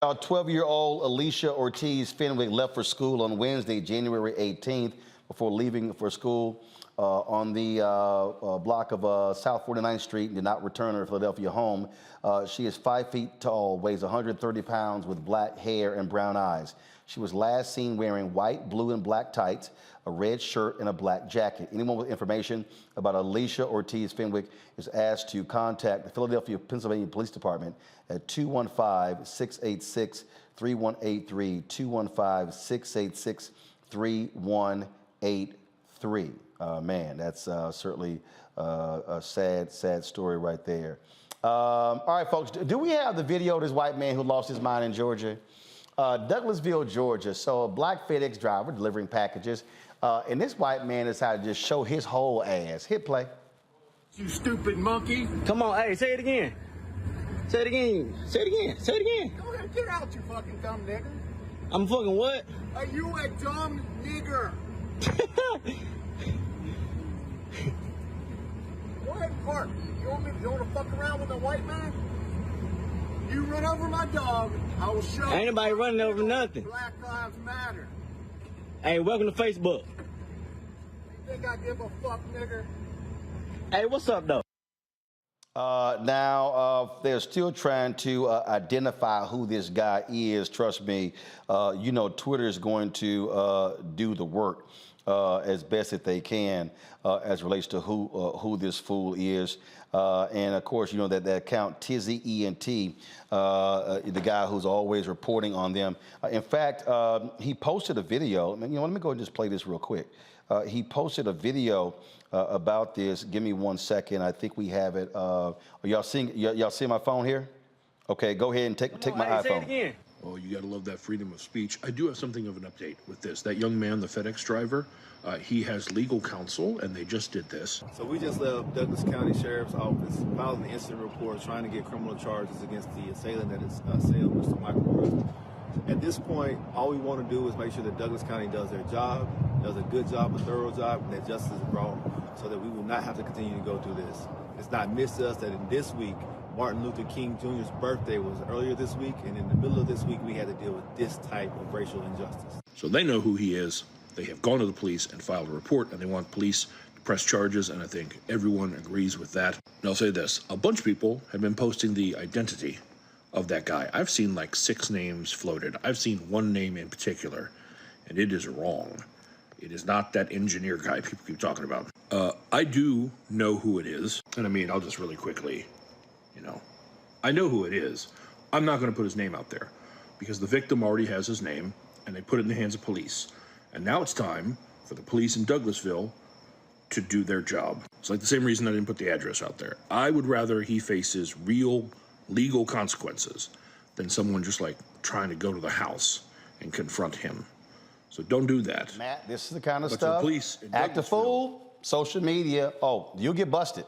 Our 12-year-old Alicia Ortiz Fenwick left for school on Wednesday, January 18th, before leaving for school. on the block of South 49th Street and did not return to her Philadelphia home. She is 5 feet tall, weighs 130 pounds with black hair and brown eyes. She was last seen wearing white, blue, and black tights, a red shirt, and a black jacket. Anyone with information about Alicia Ortiz Fenwick is asked to contact the Philadelphia, Pennsylvania Police Department at 215-686-3183, 215-686-3183. Man, that's certainly a sad, sad story right there. All right, folks, do we have the video of this white man who lost his mind in Georgia? Douglasville, Georgia. So a black FedEx driver delivering packages, and this white man decided to just show his whole ass. Hit play. You stupid monkey. Come on, hey, say it again. Say it again. Say it again. Say it again. Go ahead, get out, you fucking dumb nigger. I'm fucking what? Are you a dumb nigger? Go ahead and park. You want to fuck around with a white man? You run over my dog, I will show you. Ain't nobody running over nothing. Black Lives Matter. Hey, welcome to Facebook. You think I give a fuck, nigger? Hey, what's up, though? Now, they're still trying to identify who this guy is. Trust me, you know, Twitter is going to do the work as best that they can as relates to who this fool is. And of course, you know that account Tizzy ENT, the guy who's always reporting on them. In fact, he posted a video. You know, let me go and just play this real quick. He posted a video about this. Give me 1 second. I think we have it. Are y'all seeing? Y'all see my phone here? Okay, go ahead and take my iPhone. Say it again. Oh, you got to love that freedom of speech. I do have something of an update with this. That young man, the FedEx driver, he has legal counsel, and they just did this. So we just left Douglas County Sheriff's Office filing the incident report, trying to get criminal charges against the assailant that is assailed Mr. Michael Rose. At this point, all we want to do is make sure that Douglas County does their job, does a good job, a thorough job, and that justice is brought so that we will not have to continue to go through this. It's not missed us that in this week, Martin Luther King Jr.'s birthday was earlier this week, and in the middle of this week, we had to deal with this type of racial injustice. So they know who he is. They have gone to the police and filed a report, and they want police to press charges, and I think everyone agrees with that. And I'll say this, a bunch of people have been posting the identity of that guy. I've seen like 6 names floated. I've seen one name in particular, and it is wrong. It is not that engineer guy people keep talking about. I do know who it is, and I mean, I'll just really quickly, you know, I know who it is. I'm not going to put his name out there because the victim already has his name, and they put it in the hands of police. And now it's time for the police in Douglasville to do their job. It's like the same reason I didn't put the address out there. I would rather he faces real legal consequences than someone just like trying to go to the house and confront him. So don't do that. Matt, this is the kind of But stuff. for police in Act a Douglasville- fool, social media. Oh, you'll get busted.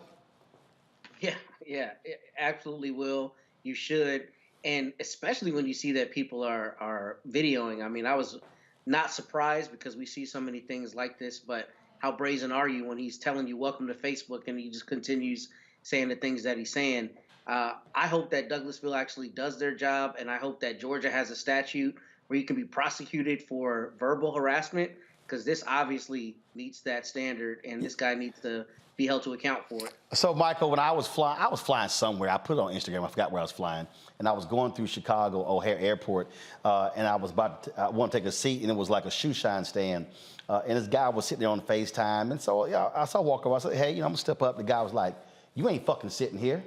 Yeah, it absolutely will. You should. And especially when you see that people are videoing. I mean, I was not surprised because we see so many things like this, but how brazen are you when he's telling you welcome to Facebook and he just continues saying the things that he's saying? I hope that Douglasville actually does their job, and I hope that Georgia has a statute where you can be prosecuted for verbal harassment, because this obviously meets that standard, and this guy needs to be held to account for it. So, Michael, when I was flying somewhere. I put it on Instagram. I forgot where I was flying. And I was going through Chicago O'Hare Airport, and I want to take a seat, and it was like a shoe shine stand. And this guy was sitting there on FaceTime. And so, yeah, I saw walk over. I said, hey, you know, I'm going to step up. The guy was like, you ain't fucking sitting here.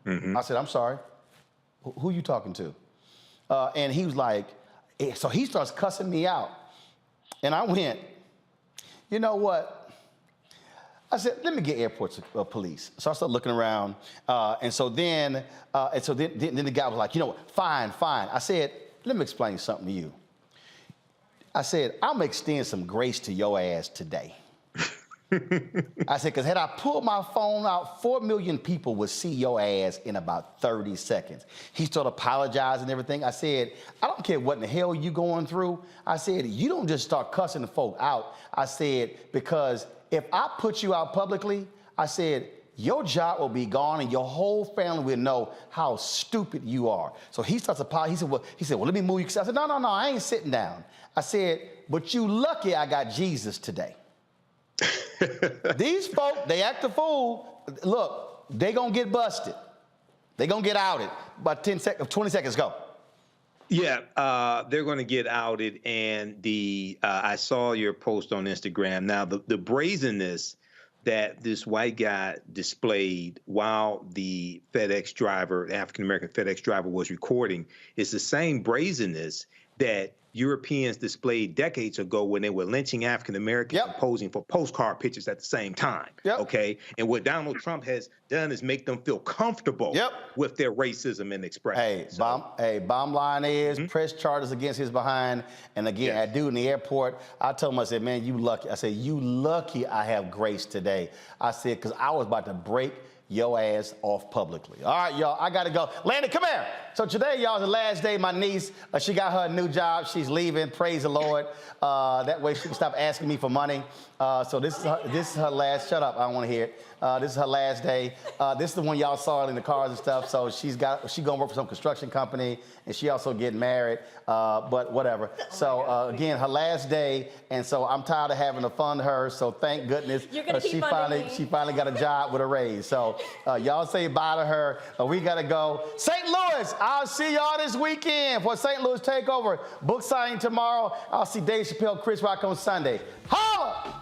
Mm-hmm. I said, I'm sorry. Who you talking to? And he was like, so he starts cussing me out. And I went, you know what? I said, let me get airport police. So I started looking around. And so then the guy was like, you know what, fine. I said, let me explain something to you. I said, I'm going to extend some grace to your ass today. I said, because had I pulled my phone out, 4 million people would see your ass in about 30 seconds. He started apologizing and everything. I said, I don't care what in the hell you going through. I said, you don't just start cussing the folk out. I said, because if I put you out publicly, I said, your job will be gone and your whole family will know how stupid you are. So he starts apologizing. He said, well, let me move you. I said, no, I ain't sitting down. I said, but you lucky I got Jesus today. These folk, they act a fool. Look, they gonna get busted. They gonna get outed. About 20 seconds, go. Yeah, they're going to get outed, and I saw your post on Instagram. Now, the brazenness that this white guy displayed while the FedEx driver, the African-American FedEx driver, was recording is the same brazenness that Europeans displayed decades ago when they were lynching African-Americans and posing for postcard pictures at the same time, okay? And what Donald Trump has done is make them feel comfortable with their racism and expression. Bottom line is press charges against his behind. And again, that dude in the airport, I told him, I said, man, you lucky. I said, you lucky I have grace today. I said, because I was about to break your ass off publicly. All right, y'all, I gotta go. Landon, come here. So today, y'all, is the last day my niece, she got her new job. She's leaving, praise the Lord. That way she can stop asking me for money. So this is her last, shut up, I don't wanna hear it. This is her last day. This is the one y'all saw in the cars and stuff. So she gonna work for some construction company, and she also getting married, but whatever. So again, her last day, and so I'm tired of having to fund her, so thank goodness she finally got a job with a raise. So y'all say bye to her. We gotta go. St. Louis, I'll see y'all this weekend for St. Louis Takeover. Book signing tomorrow. I'll see Dave Chappelle, Chris Rock on Sunday. Holla!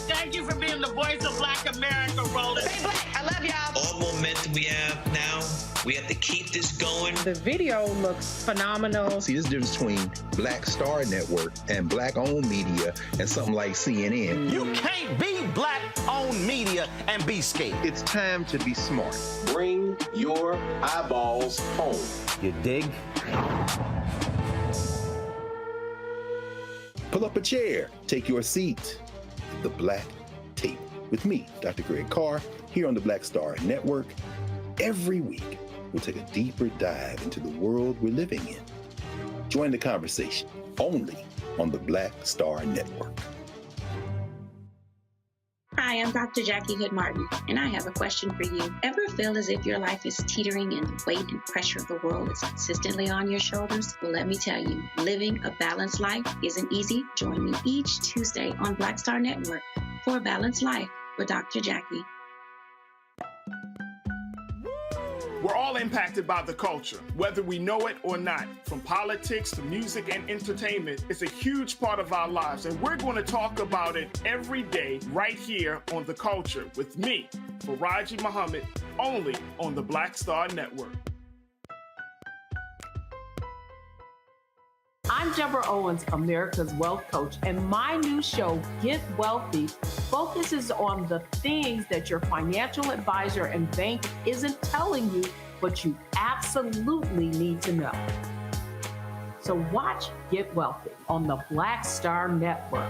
Thank you for being the voice of Black America, Roland. Stay black. I love y'all. All momentum we have now, we have to keep this going. The video looks phenomenal. See, there's a difference between Black Star Network and Black-owned media and something like CNN. You can't be Black-owned media and be scared. It's time to be smart. Bring your eyeballs home. You dig? Pull up a chair, take your seat at the Black Table with me, Dr. Greg Carr, here on the Black Star Network. Every week, we'll take a deeper dive into the world we're living in. Join the conversation only on the Black Star Network. Hi, I'm Dr. Jackie Hood Martin, and I have a question for you. Ever feel as if your life is teetering and the weight and pressure of the world is consistently on your shoulders? Well, let me tell you, living a balanced life isn't easy. Join me each Tuesday on Black Star Network for A Balanced Life with Dr. Jackie. We're all impacted by the culture, whether we know it or not. From politics to music and entertainment, it's a huge part of our lives, and we're going to talk about it every day right here on The Culture with me, Faraji Muhammad, only on the Black Star Network. I'm Deborah Owens, America's Wealth Coach, and my new show, Get Wealthy, focuses on the things that your financial advisor and bank isn't telling you, but you absolutely need to know. So watch Get Wealthy on the Black Star Network.